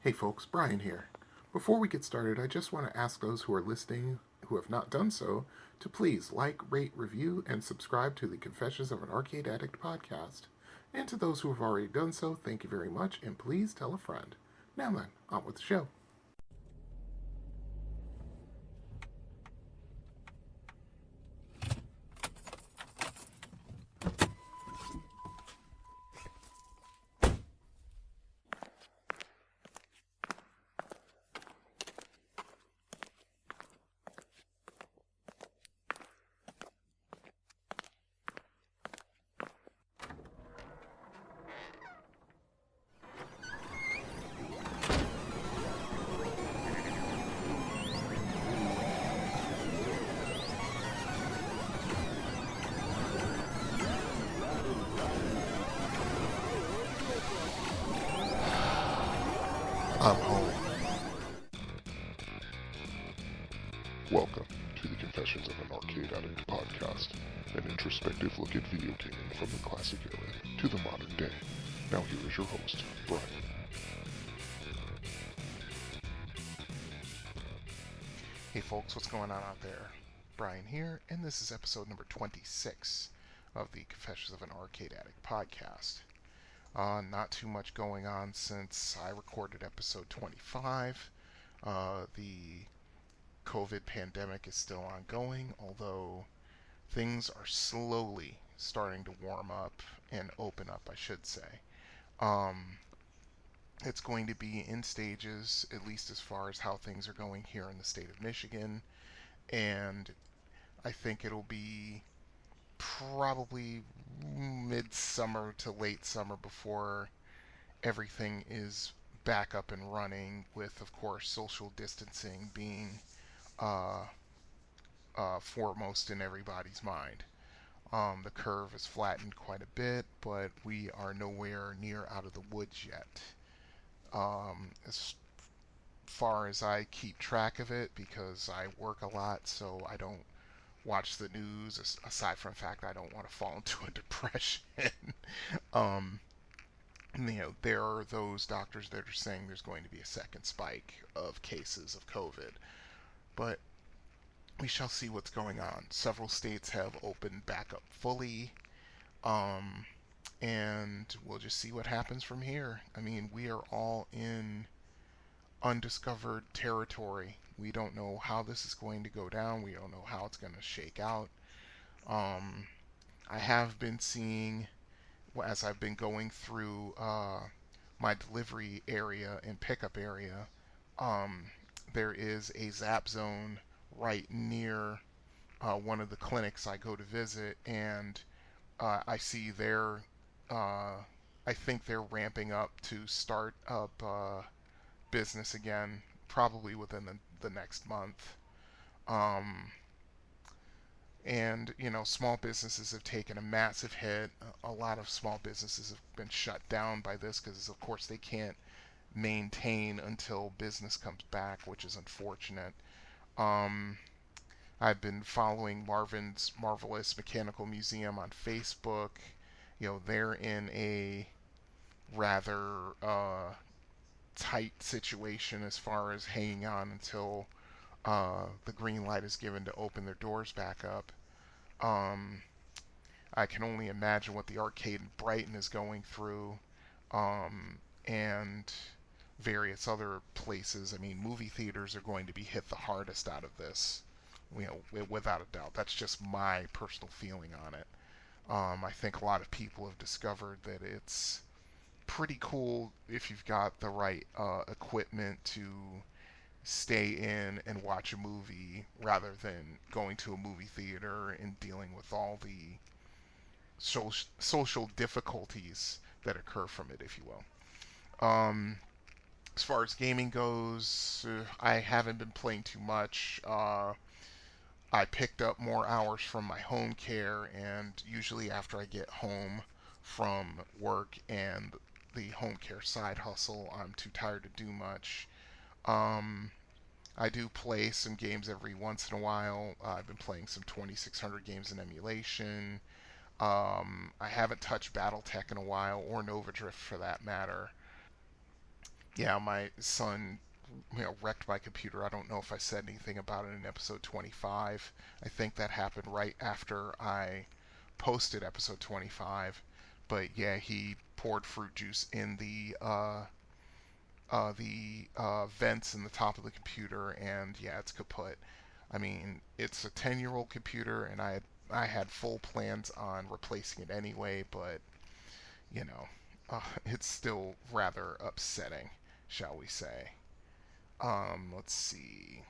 Hey folks, Brian here. Before we get started, I just want to ask those who are listening who have not done so to please like, rate, review, and subscribe to the Confessions of an Arcade Addict podcast. And to those who have already done so, thank you very much, and please tell a friend. Now then, on with the show. I'm home. Welcome to the Confessions of an Arcade Addict podcast, an introspective look at video gaming from the classic era to the modern day. Now here is your host, Brian. Hey folks, what's going on out there? Brian here, and this is episode number 26 of the Confessions of an Arcade Addict podcast. Not too much going on since I recorded episode 25. The COVID pandemic is still ongoing, although things are slowly starting to warm up and open up, I should say. It's going to be in stages, at least as far as how things are going here in the state of Michigan, and I think it'll be probably midsummer to late summer before everything is back up and running, with, of course, social distancing being foremost in everybody's mind. The curve has flattened quite a bit, but we are nowhere near out of the woods yet. As far as I keep track of it, because I work a lot, so I don't watch the news, aside from the fact I don't want to fall into a depression. um, there are those doctors that are saying there's going to be a second spike of cases of COVID, but we shall see what's going on. Several states have opened back up fully, and we'll just see what happens from here. I mean, we are all in undiscovered territory. We don't know how this is going to go down. We don't know how it's going to shake out. I have been seeing, as I've been going through my delivery area and pickup area, there is a Zap Zone right near one of the clinics I go to visit, and I see I think they're ramping up to start up business again, probably within the next month. Um, and, small businesses have taken a massive hit. A lot of small businesses have been shut down by this because, of course, they can't maintain until business comes back, which is unfortunate. Um, I've been following Marvin's Marvelous Mechanical Museum on Facebook. They're in a rather tight situation as far as hanging on until the green light is given to open their doors back up. I can only imagine what the arcade in Brighton is going through, and various other places. I mean, movie theaters are going to be hit the hardest out of this, without a doubt. That's just my personal feeling on it. I think a lot of people have discovered that it's pretty cool if you've got the right equipment to stay in and watch a movie rather than going to a movie theater and dealing with all the social difficulties that occur from it, if you will. As far as gaming goes, I haven't been playing too much. I picked up more hours from my home care, and usually after I get home from work and the home care side hustle, I'm too tired to do much. I do play some games every once in a while. I've been playing some 2600 games in emulation. I haven't touched BattleTech in a while, or Nova Drift for that matter. Yeah, my son, wrecked my computer. I don't know if I said anything about it in episode 25. I think that happened right after I posted episode 25. But yeah, he poured fruit juice in the vents in the top of the computer, and yeah, it's kaput. I mean, it's a 10-year-old computer, and I had full plans on replacing it anyway, but you know, it's still rather upsetting, shall we say. Let's see.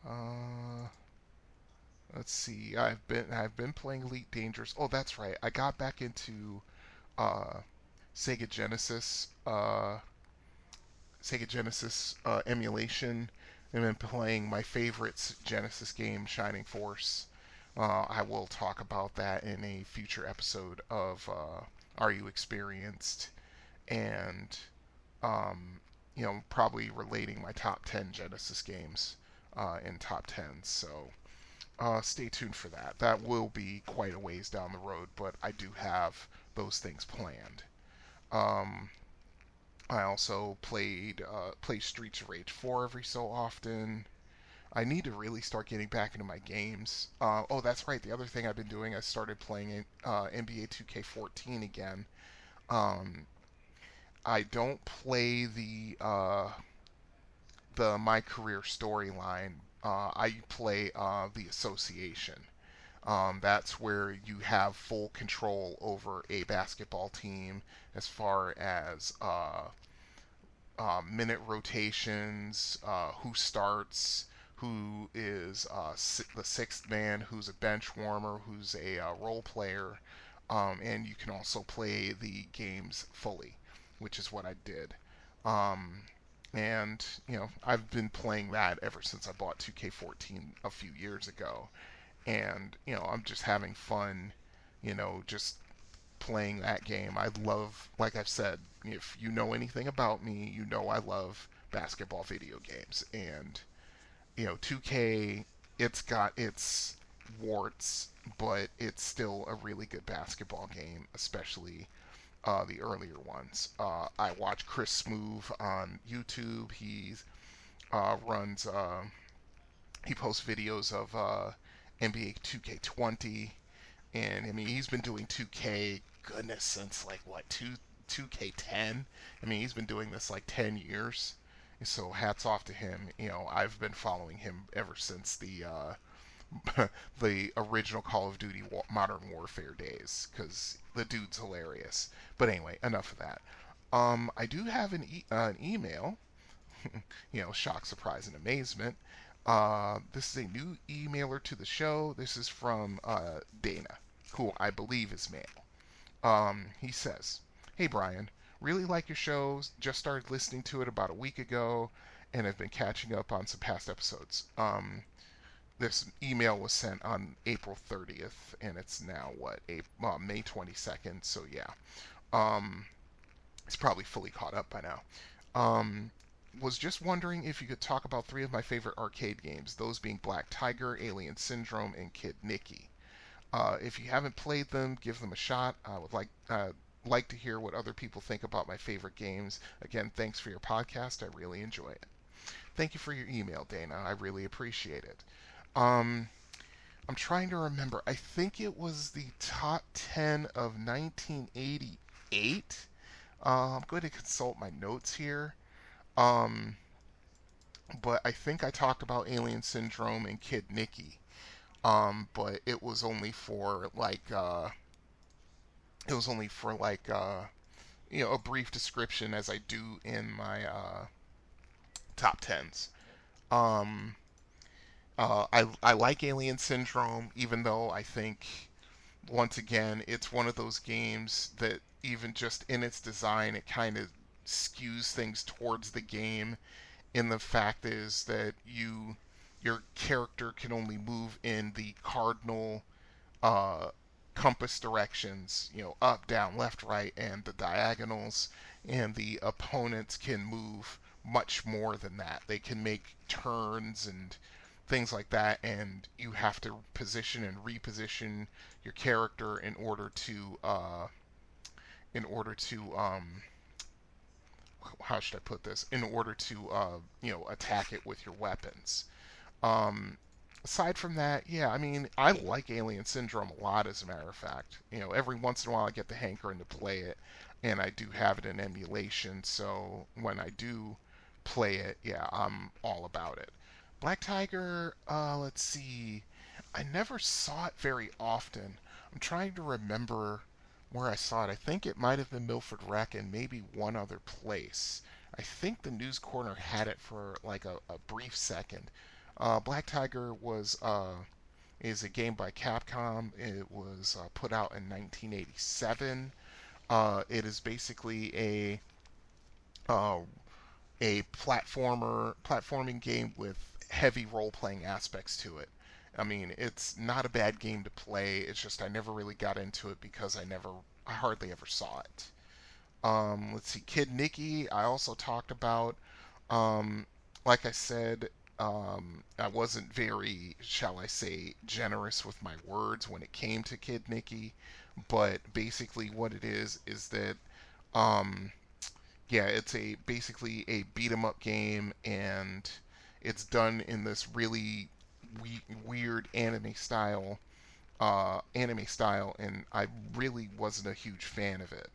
Uh, let's see. I've been playing Elite Dangerous. Oh, that's right. I got back into uh, Sega Genesis. Sega Genesis emulation, and been playing my favorite Genesis game, Shining Force. I will talk about that in a future episode of Are You Experienced? And probably relating my top 10 Genesis games in top 10. So stay tuned for that. That will be quite a ways down the road, but I do have those things planned. Um, I also play Streets of Rage 4 every so often. I need to really start getting back into my games. Oh, that's right. The other thing I've been doing, I started playing NBA 2K14 again. Um, I don't play the My Career storyline. I play the Association. That's where you have full control over a basketball team as far as minute rotations, who starts, who is the sixth man, who's a bench warmer, who's a role player, and you can also play the games fully, which is what I did. Um, and I've been playing that ever since I bought 2K14 a few years ago, and I'm just having fun, just playing that game. I love, like I've said, if you know anything about me, you know I love basketball video games. And, 2K, it's got its warts, but it's still a really good basketball game, especially the earlier ones. I watch Chris Smoove on YouTube. Runs, he posts videos of NBA 2K20, and I mean he's been doing 2K goodness since like what 2K10. I mean he's been doing this like 10 years. So hats off to him. I've been following him ever since the original Call of Duty Modern Warfare days because the dude's hilarious. But anyway, enough of that. I do have an email. Shock, surprise, and amazement. This is a new emailer to the show. This is from Dana, who I believe is male. He says, "Hey Brian, really like your shows. Just started listening to it about a week ago, and have been catching up on some past episodes." This email was sent on April 30th, and it's now May 22nd. So yeah, um, it's probably fully caught up by now. Was just wondering if you could talk about three of my favorite arcade games, those being Black Tiger, Alien Syndrome, and Kid Nicky. If you haven't played them, give them a shot. I would like to hear what other people think about my favorite games. Again, thanks for your podcast. I really enjoy it. Thank you for your email, Dana. I really appreciate it. Um, I'm trying to remember. I think it was the top 10 of 1988. I'm going to consult my notes here. Um, but I think I talked about Alien Syndrome and Kid Nicky. But it was only for a brief description as I do in my top tens. Um, I like Alien Syndrome, even though I think once again it's one of those games that even just in its design it kind of skews things towards the game. In the fact is that your character can only move in the cardinal uh, compass directions, up, down, left, right, and the diagonals, and the opponents can move much more than that. They can make turns and things like that, and you have to position and reposition your character in order to how should I put this? In order to attack it with your weapons. Um, Aside from that, yeah, I mean, I like Alien Syndrome a lot, as a matter of fact. Every once in a while I get the hankering to play it, and I do have it in emulation, so when I do play it, yeah, I'm all about it. Black Tiger, let's see. I never saw it very often. I'm trying to remember where I saw it. I think it might have been Milford Rec and maybe one other place. I think the News Corner had it for like a brief second. Black Tiger was is a game by Capcom. It was put out in 1987. It is basically uh, a platforming game with heavy role playing aspects to it. I mean, it's not a bad game to play. It's just I never really got into it because I hardly ever saw it. Let's see, Kid Nicky, I also talked about. Um, like I said, I wasn't very, shall I say, generous with my words when it came to Kid Nicky, but basically what it is that, um, yeah, it's a basically a beat 'em up game, and it's done in this really weird anime style, and I really wasn't a huge fan of it.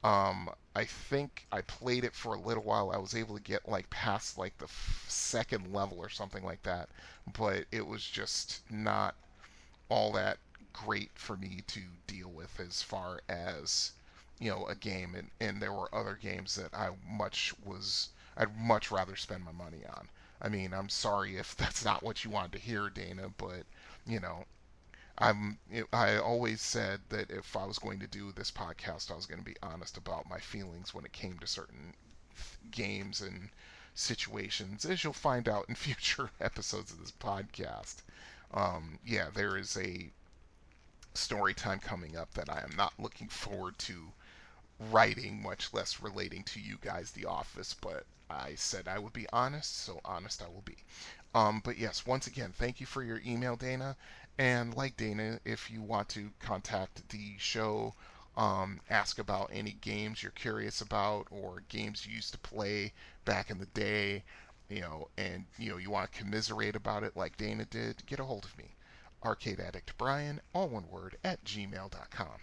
I think I played it for a little while. I was able to get like past like the second level or something like that, but it was just not all that great for me to deal with as far as a game, and there were other games that I'd much rather spend my money on. I mean, I'm sorry if that's not what you wanted to hear, Dana, but you know, I always said that if I was going to do this podcast, I was going to be honest about my feelings when it came to certain games and situations, as you'll find out in future episodes of this podcast. Yeah, there is a story time coming up that I am not looking forward to writing, much less relating to you guys, The Office, but I said I would be honest, so honest I will be. But yes, once again, thank you for your email, Dana. And like Dana, if you want to contact the show, ask about any games you're curious about or games you used to play back in the day, and you want to commiserate about it like Dana did, get a hold of me. Arcade Addict Brian, all one word, at gmail.com.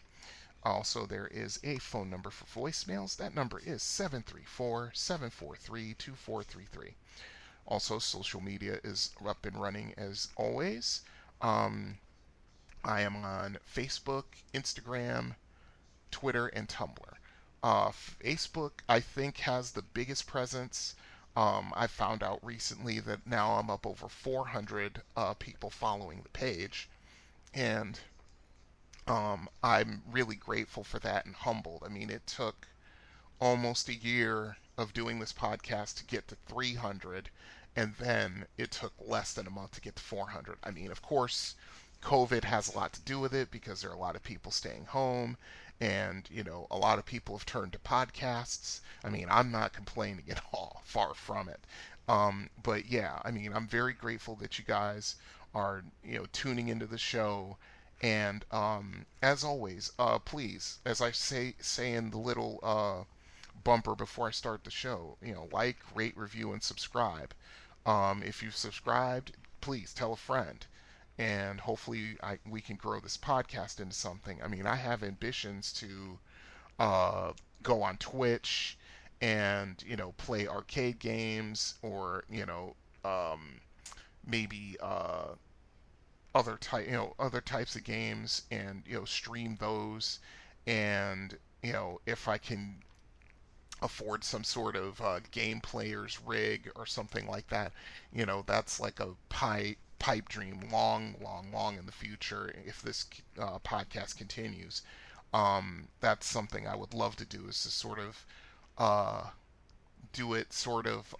Also, there is a phone number for voicemails. That number is 734 743 2433. Also, social media is up and running as always. Um, I am on Facebook, Instagram, Twitter, and Tumblr. Facebook, I think, has the biggest presence. I found out recently that now I'm up over 400 people following the page, and I'm really grateful for that and humbled. I mean, it took almost a year of doing this podcast to get to 300, and then it took less than a month to get to 400. I mean, of course, COVID has a lot to do with it because there are a lot of people staying home, and a lot of people have turned to podcasts. I mean, I'm not complaining at all, far from it. But yeah, I mean, I'm very grateful that you guys are tuning into the show. And as always, please, as I say in the little bumper before I start the show, like, rate, review, and subscribe. If you've subscribed, please tell a friend, and hopefully we can grow this podcast into something. I mean, I have ambitions to go on Twitch and play arcade games, or maybe other types of games, and stream those, and if I can afford some sort of game player's rig or something like that, that's like a pipe dream, long, long, long in the future. If this podcast continues, that's something I would love to do, is to sort of uh, do it sort of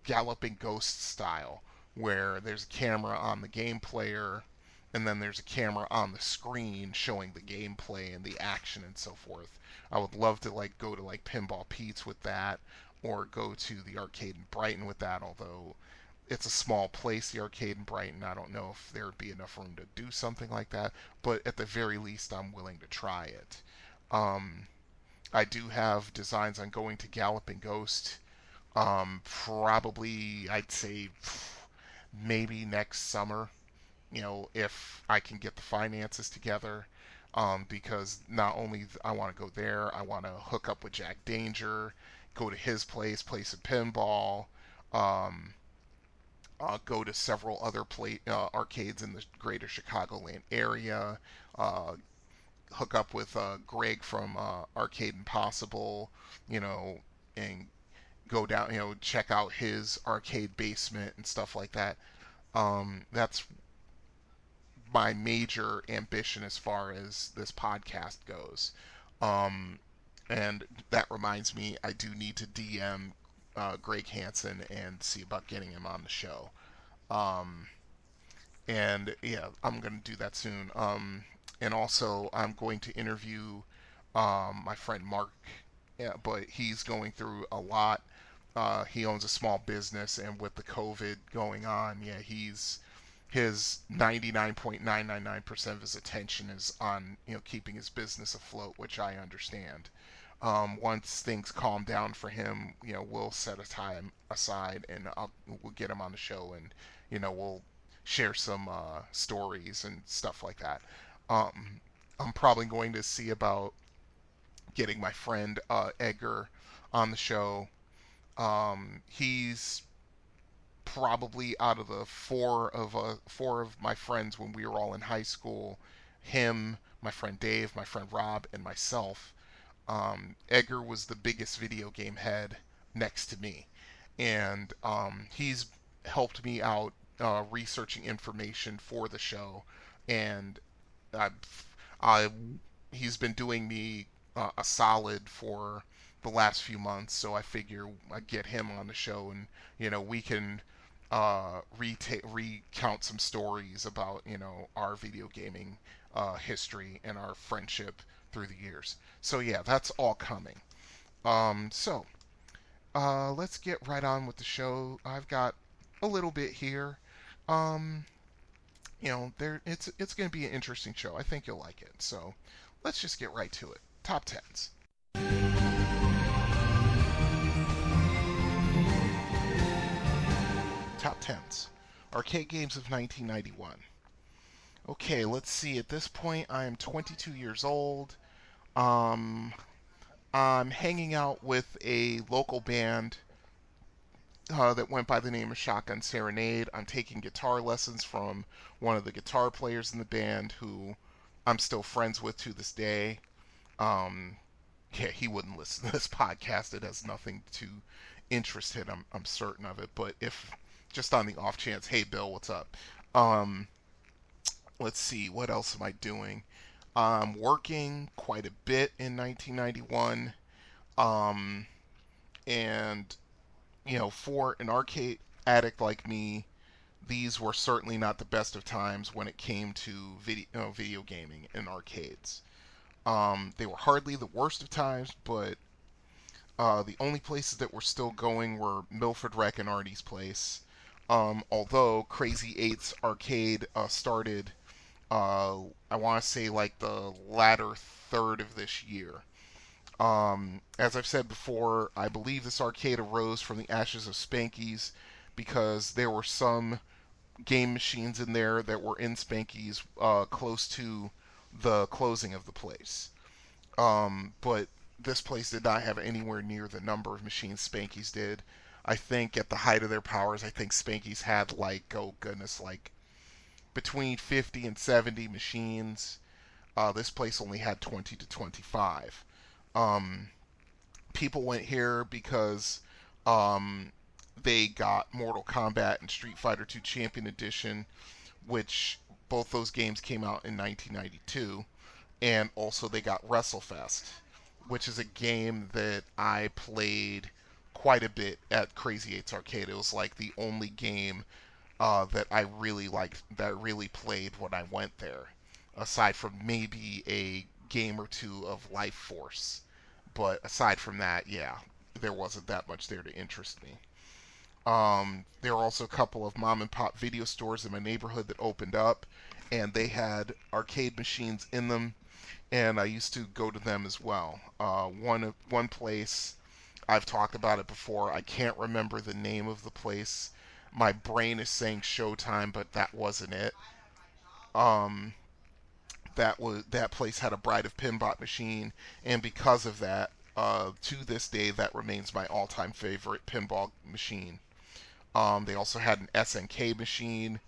galloping ghost style, where there's a camera on the game player, and then there's a camera on the screen showing the gameplay and the action and so forth. I would love to like go to like Pinball Pete's with that, or go to the arcade in Brighton with that, although it's a small place, the arcade in Brighton. I don't know if there would be enough room to do something like that, but at the very least, I'm willing to try it. Um, I do have designs on going to Galloping Ghost. Probably, I'd say maybe next summer, if I can get the finances together. Because not only I want to go there, I want to hook up with Jack Danger, go to his place, play some pinball, um, go to several other arcades in the greater Chicagoland area, uh, hook up with Greg from Arcade Impossible, you know, and go down, check out his arcade basement and stuff like that. That's my major ambition as far as this podcast goes. Um, and that reminds me, I do need to DM Greg Hansen and see about getting him on the show. Um, and yeah, I'm going to do that soon. And also, I'm going to interview my friend Mark, yeah, but he's going through a lot. He owns a small business, and with the COVID going on, yeah, his 99.999% of his attention is on keeping his business afloat, which I understand. Once things calm down for him, we'll set a time aside and we'll get him on the show, and we'll share some stories and stuff like that. Um, I'm probably going to see about getting my friend Edgar on the show. He's probably out of the four of my friends when we were all in high school, him, my friend Dave, my friend Rob, and myself. Edgar was the biggest video game head next to me, and he's helped me out researching information for the show, and I, I he's been doing me a solid for the last few months. So I figure I get him on the show, and we can recount some stories about our video gaming history and our friendship through the years. So yeah, that's all coming. Let's get right on with the show. I've got a little bit here. Um, it's going to be an interesting show. I think you'll like it. So let's just get right to it. Top tens. Top tens. Arcade games of 1991. Okay, let's see. At this point, I am 22 years old. Um, I'm hanging out with a local band that went by the name of Shotgun Serenade. I'm taking guitar lessons from one of the guitar players in the band who I'm still friends with to this day. Um, yeah, he wouldn't listen to this podcast. It has nothing to interest him. I'm certain of it. But if just on the off chance, hey Bill, what's up? Um, let's see, what else am I doing? I'm working quite a bit in 1991. Um, and for an arcade addict like me, these were certainly not the best of times when it came to video gaming in arcades. They were hardly the worst of times, but the only places that were still going were Milford Rec and Artie's Place. Although Crazy Eight's arcade started, I want to say like the latter third of this year. As I've said before, I believe this arcade arose from the ashes of Spanky's because there were some game machines in there that were in Spanky's close to the closing of the place. But this place did not have anywhere near the number of machines Spanky's did. I think at the height of their powers, I think Spanky's had like, oh goodness, like between 50 and 70 machines. This place only had 20 to 25. Um, People went here because um, they got Mortal Kombat and Street Fighter 2 Champion Edition, which both those games came out in 1992, and also they got WrestleFest, which is a game that I played quite a bit at Crazy Eight's arcade. It was like the only game that I really liked, that I really played when I went there, aside from maybe a game or two of Life Force. But aside from that, yeah, there wasn't that much there to interest me. There were also a couple of mom and pop video stores in my neighborhood that opened up, and they had arcade machines in them. and I used to go to them as well. One place I've talked about it before. I can't remember the name of the place. My brain is saying Showtime, but that wasn't it. Um, that place had a Bride of Pinbot machine, and because of that, to this day, that remains my all-time favorite pinball machine. They also had an SNK machine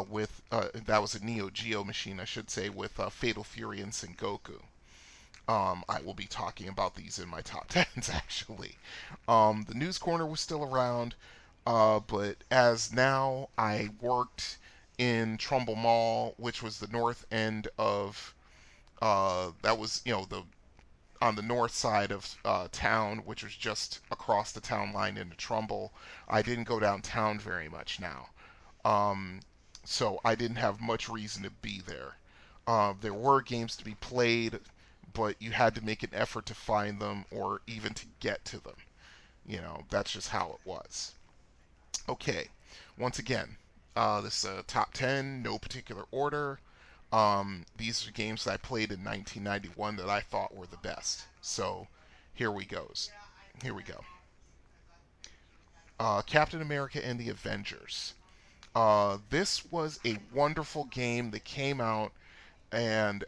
with that was a Neo Geo machine, I should say, with Fatal Fury and Sengoku. I will be talking about these in my top tens actually. The News Corner was still around, but as now I worked in Trumbull Mall, which was the north end of that was the on the north side of town, which was just across the town line into Trumbull. I didn't go downtown very much now, um, so I didn't have much reason to be there. There were games to be played, but you had to make an effort to find them or even to get to them. That's just how it was. Okay, once again, this is a top 10, no particular order. These are games that I played in 1991 that I thought were the best. So here we goes. Here we go. Captain America and the Avengers. This was a wonderful game that came out, and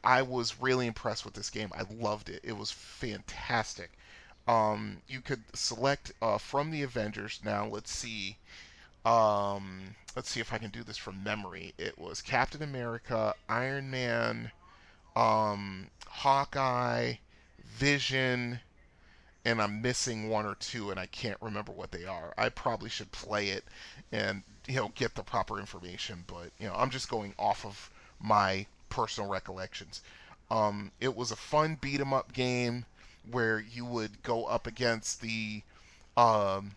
I was really impressed with this game. I loved it. It was fantastic. You could select from the Avengers. Now let's see if I can do this from memory. It was Captain America, Iron Man, Hawkeye, Vision, and I'm missing one or two, and I can't remember what they are. I probably should play it and get the proper information, but I'm just going off of my personal recollections. It was a fun beat 'em up game where you would go up against the um,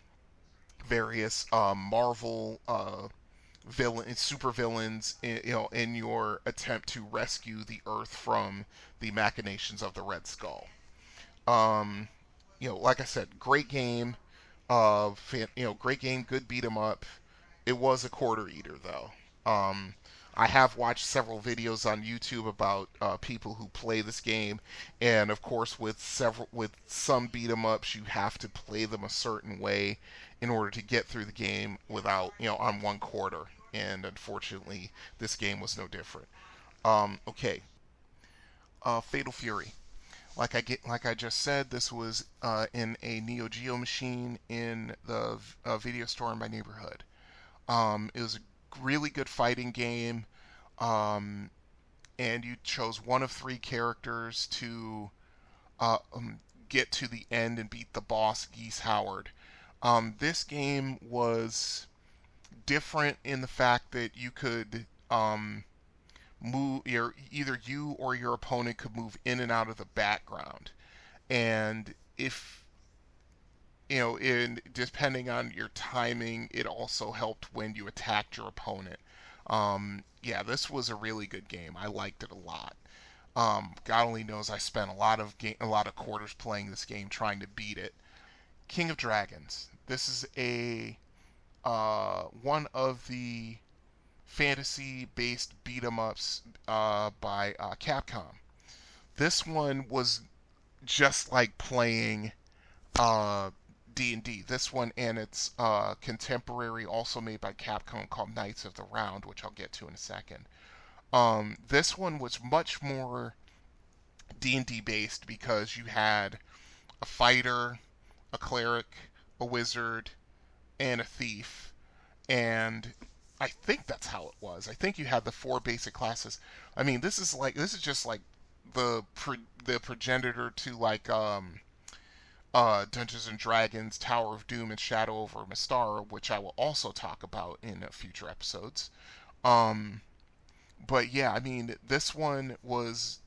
various Marvel super villains, in your attempt to rescue the Earth from the machinations of the Red Skull. Um, like I said, great game. Great game, good beat 'em up. It was a quarter eater though. I have watched several videos on YouTube about people who play this game, and of course, with some beat 'em ups, you have to play them a certain way in order to get through the game without on one quarter. And unfortunately, this game was no different. Okay, Fatal Fury. Like I just said, this was in a Neo Geo machine in the video store in my neighborhood. It was a really good fighting game, um, and you chose one of three characters to uh, um, get to the end and beat the boss, Geese Howard. This game was different in the fact that you could either you or your opponent could move in and out of the background, and if in depending on your timing, it also helped when you attacked your opponent. Yeah, this was a really good game. I liked it a lot. God only knows I spent a lot of quarters playing this game trying to beat it. King of Dragons. This is a one of the fantasy-based beat 'em ups by Capcom. This one was just like playing D&D. This one and its contemporary, also made by Capcom, called Knights of the Round, which I'll get to in a second. This one was much more D&D based because you had a fighter, a cleric, a wizard, and a thief. And I think that's how it was. I think you had the four basic classes. I mean, this is just like the progenitor to like Dungeons and Dragons, Tower of Doom, and Shadow over Mystara, which I will also talk about in future episodes. Um, but yeah, I mean, this one was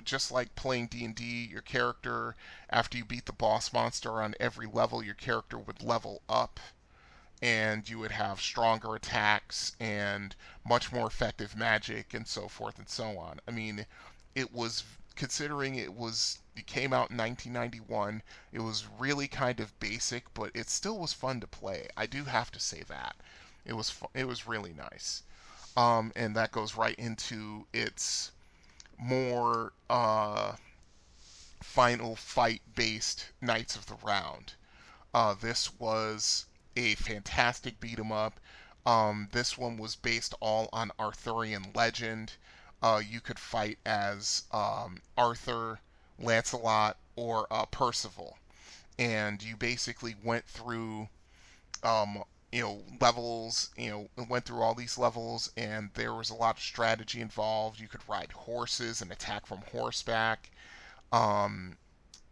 just like playing D&D. Your character, after you beat the boss monster on every level, your character would level up, and you would have stronger attacks and much more effective magic and so forth and so on. I mean, it was considering it came out in 1991, it was really kind of basic, but it still was fun to play. I do have to say that. It was really nice. And that goes right into its more final fight based Knights of the Round. This was a fantastic beat 'em up. This one was based all on Arthurian legend. You could fight as Arthur, Lancelot, or Percival, and you basically went through levels, went through all these levels, and there was a lot of strategy involved. You could ride horses and attack from horseback. Um,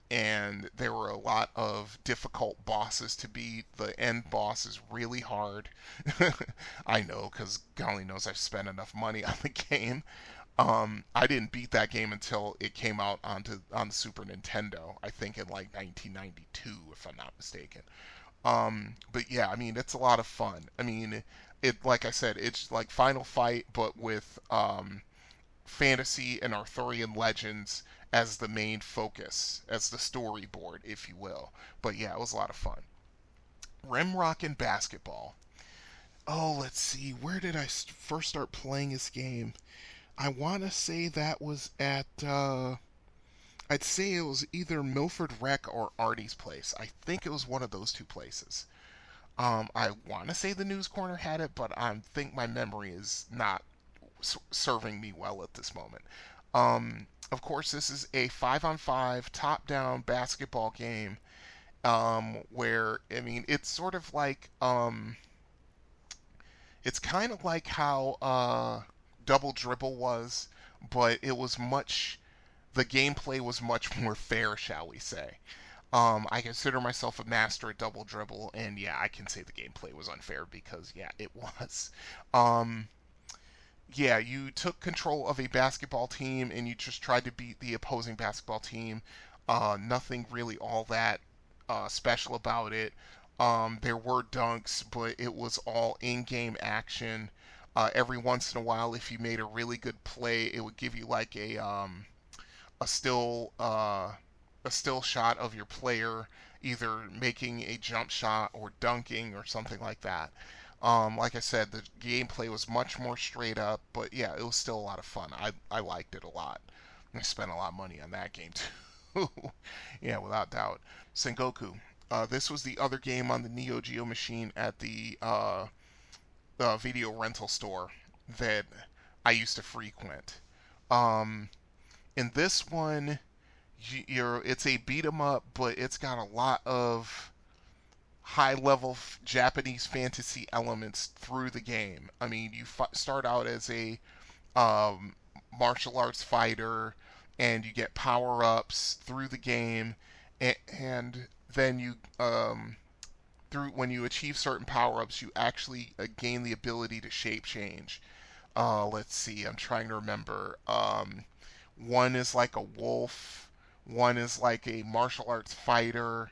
and there were a lot of difficult bosses to beat. The end boss is really hard. I know, because golly knows I've spent enough money on the game. I didn't beat that game until it came out on the Super Nintendo. I think in like 1992, if I'm not mistaken. But yeah, I mean, it's a lot of fun. I mean, it like I said, it's like Final Fight, but with fantasy and Arthurian legends as the main focus, as the storyboard, if you will. But yeah, it was a lot of fun. Rimrock and basketball. Oh, let's see. Where did I first start playing this game? I want to say that was at. I'd say it was either Milford Rec or Artie's place. I think it was one of those two places. I want to say the News Corner had it, but I think my memory is not serving me well at this moment. Of course, this is a 5-on-5 top-down basketball game where I mean it's sort of like it's kind of like how Double Dribble was, but it was much the gameplay was much more fair, shall we say. I consider myself a master at Double Dribble, and yeah, I can say the gameplay was unfair because yeah, it was. Um, yeah, you took control of a basketball team and you just tried to beat the opposing basketball team. Nothing really all that special about it. There were dunks, but it was all in-game action. Every once in a while, if you made a really good play, it would give you like a still a still shot of your player either making a jump shot or dunking or something like that. Like I said, the gameplay was much more straight up, but yeah, it was still a lot of fun. I liked it a lot. I spent a lot of money on that game too. Yeah, without doubt. Sengoku. This was the other game on the Neo Geo machine at the video rental store that I used to frequent. Um, in this one, it's a beat 'em up, but it's got a lot of high level Japanese fantasy elements through the game. I mean, you start out as a um, martial arts fighter, and you get power ups through the game, and then you through when you achieve certain power ups, you actually gain the ability to shape change. Let's see, I'm trying to remember. One is like a wolf. One is like a martial arts fighter,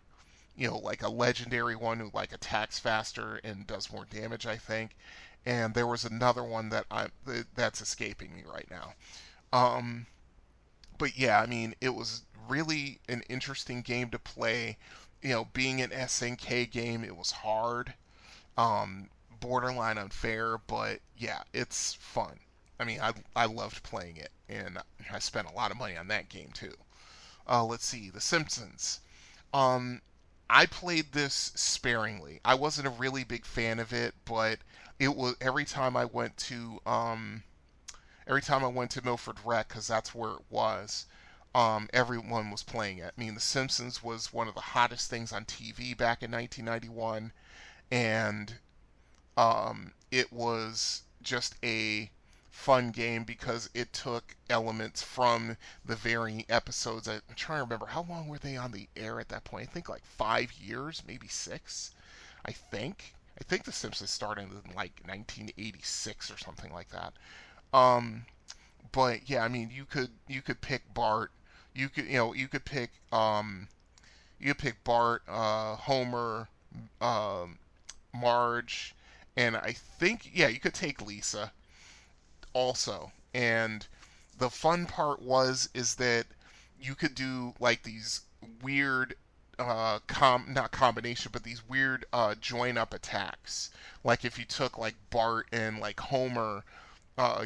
like a legendary one who like attacks faster and does more damage, I think. And there was another one that's escaping me right now. Um, but yeah, I mean, it was really an interesting game to play. Being an SNK game, it was hard, borderline unfair, but yeah, it's fun. I mean, I loved playing it, and I spent a lot of money on that game too. Let's see, The Simpsons. Um, I played this sparingly. I wasn't a really big fan of it, but it was every time I went to Milford Rec, because that's where it was. Everyone was playing it. I mean, The Simpsons was one of the hottest things on TV back in 1991, and it was just a fun game because it took elements from the varying episodes. I'm trying to remember how long were they on the air at that point. I think like 5 years, maybe six. I think. I think The Simpsons started in like 1986 or something like that. Um, but yeah, I mean, you could pick Bart. You could pick Bart, Homer, um, Marge, and I think yeah, you could take Lisa also. And the fun part is that you could do like these weird not combination, but these weird join up attacks. Like if you took like Bart and like Homer,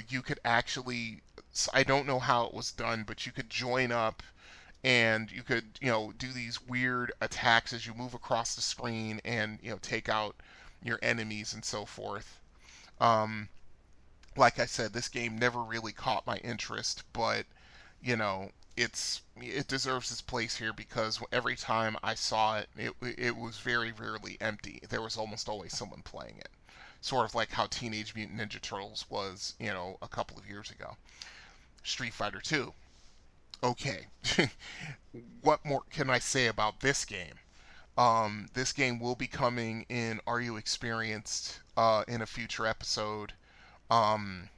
you could actually I don't know how it was done, but you could join up and you could, do these weird attacks as you move across the screen and, take out your enemies and so forth. Um, like I said, this game never really caught my interest, but it deserves its place here because every time I saw it, it was very rarely empty. There was almost always someone playing it, sort of like how Teenage Mutant Ninja Turtles was, a couple of years ago. Street Fighter 2. Okay, what more can I say about this game? This game will be coming in Are You Experienced in a future episode. Um,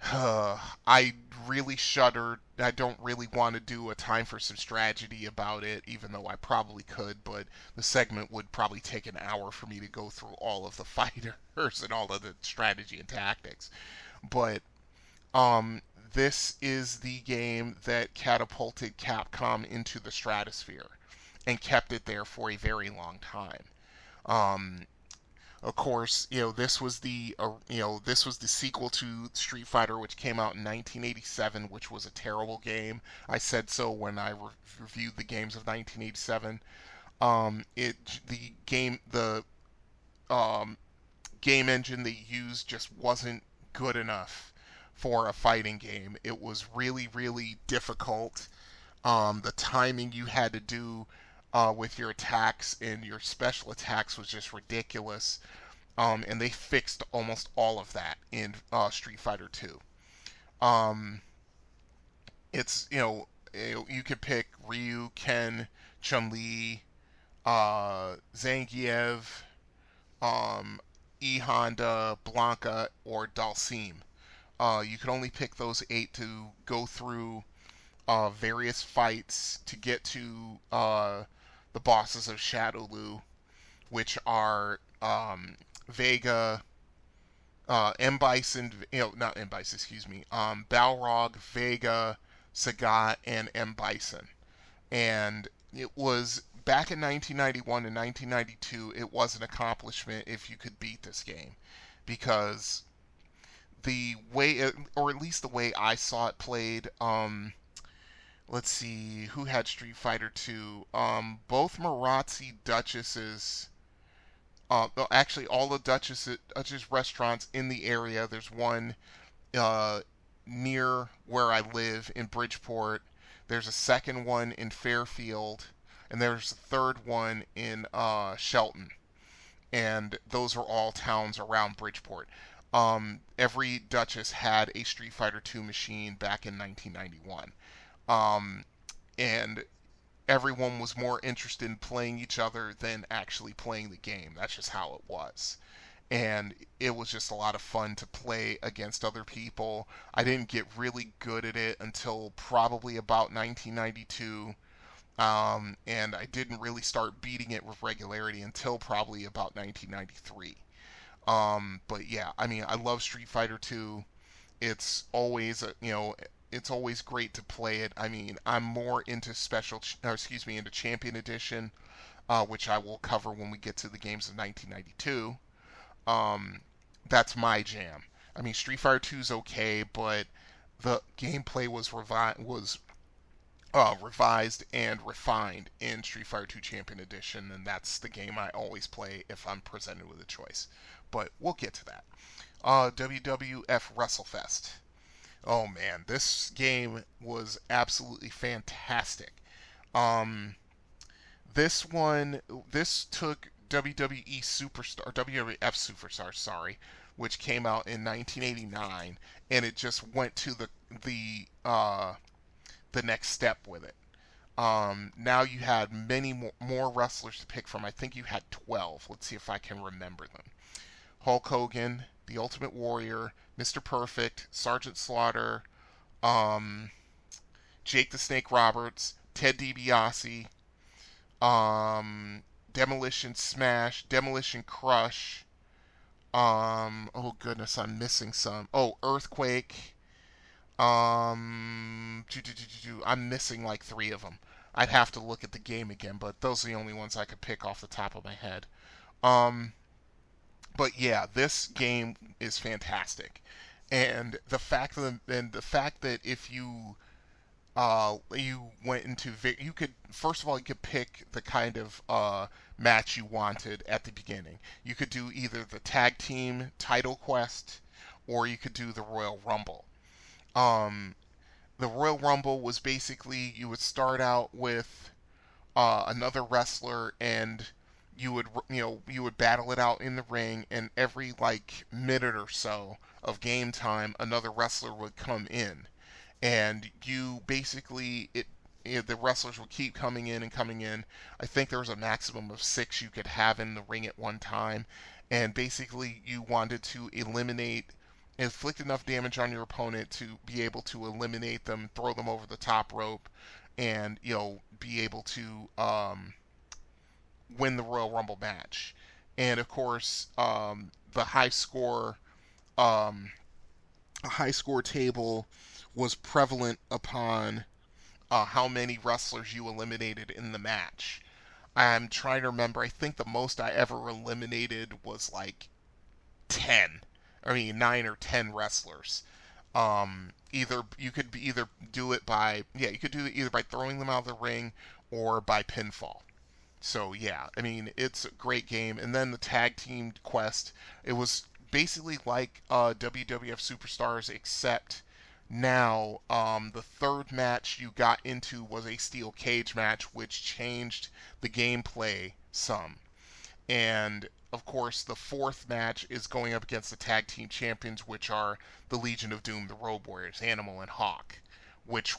I really shuddered. I don't really want to do a time for some strategy about it, even though I probably could, but the segment would probably take an hour for me to go through all of the fighters and all of the strategy and tactics. But um, this is the game that catapulted Capcom into the stratosphere and kept it there for a very long time. Um, of course, this was the sequel to Street Fighter, which came out in 1987, which was a terrible game. I said so when I reviewed the games of 1987. The um, game engine they used just wasn't good enough for a fighting game. It was really, really difficult. The timing you had to do with your attacks and your special attacks was just ridiculous. And they fixed almost all of that in Street Fighter 2. Um, it's you could pick Ryu, Ken, Chun Li, Zangief, E Honda, Blanca, or Dalsim. You could only pick those 8 to go through various fights to get to the bosses of Shadowloo, which are Vega, M Bison, not M Bison, excuse me, Balrog, Vega, Sagat, and M Bison. And it was back in 1991 and 1992. It was an accomplishment if you could beat this game, because the way, or at least the way I saw it played. Let's see who had Street Fighter 2. Both Marazzi Duchesses. Well, actually, all the Duchess restaurants in the area. There's one uh, near where I live in Bridgeport. There's a second one in Fairfield, and there's a third one in Shelton. And those are all towns around Bridgeport. Every Duchess had a Street Fighter 2 machine back in 1991. Um, and everyone was more interested in playing each other than actually playing the game. That's just how it was. And it was just a lot of fun to play against other people. I didn't get really good at it until probably about 1992. And I didn't really start beating it with regularity until probably about 1993. But yeah, I mean, I love Street Fighter 2. It's always, it's always great to play it. I mean, I'm more into into Champion Edition, which I will cover when we get to the games of 1992. Um, that's my jam. I mean, Street Fighter 2 is okay, but the gameplay was revised and refined in Street Fighter 2 Champion Edition, and that's the game I always play if I'm presented with a choice. But we'll get to that. WWF WrestleFest. Oh man, this game was absolutely fantastic. Um, this took WWE Superstar, WWF Superstar, sorry, which came out in 1989, and it just went to the next step with it. Now you had many more wrestlers to pick from. I think you had 12. Let's see if I can remember them. Hulk Hogan, The Ultimate Warrior, Mr. Perfect, Sergeant Slaughter, um, Jake the Snake Roberts, Ted DiBiase, Demolition Smash, Demolition Crush. Oh goodness, I'm missing some. Oh, Earthquake. I'm missing like 3 of them. I'd have to look at the game again, but those are the only ones I could pick off the top of my head. Um, but yeah, this game is fantastic. And the fact that if you went into you could first of all you could pick the kind of match you wanted at the beginning. You could do either the tag team title quest or you could do the Royal Rumble. Um, the Royal Rumble was basically you would start out with another wrestler and you would battle it out in the ring, and every like minute or so of game time another wrestler would come in, and you basically the wrestlers would keep coming in and coming in. I think there was a maximum of 6 you could have in the ring at one time, and basically you wanted to inflict enough damage on your opponent to be able to eliminate them, throw them over the top rope, and be able to win the Royal Rumble match. And of course, the um, high score table was prevalent upon how many wrestlers you eliminated in the match. I'm trying to remember. I think the most I ever eliminated was like 10. I mean, 9 or 10 wrestlers. Either you could either do it by you could do it either by throwing them out of the ring or by pinfall. So yeah, I mean it's a great game. And then the tag team quest, it was basically like WWF Superstars, except now the third match you got into was a steel cage match, which changed the gameplay some. And of course, the fourth match is going up against the tag team champions, which are the Legion of Doom, the Road Warriors, Animal and Hawk. Which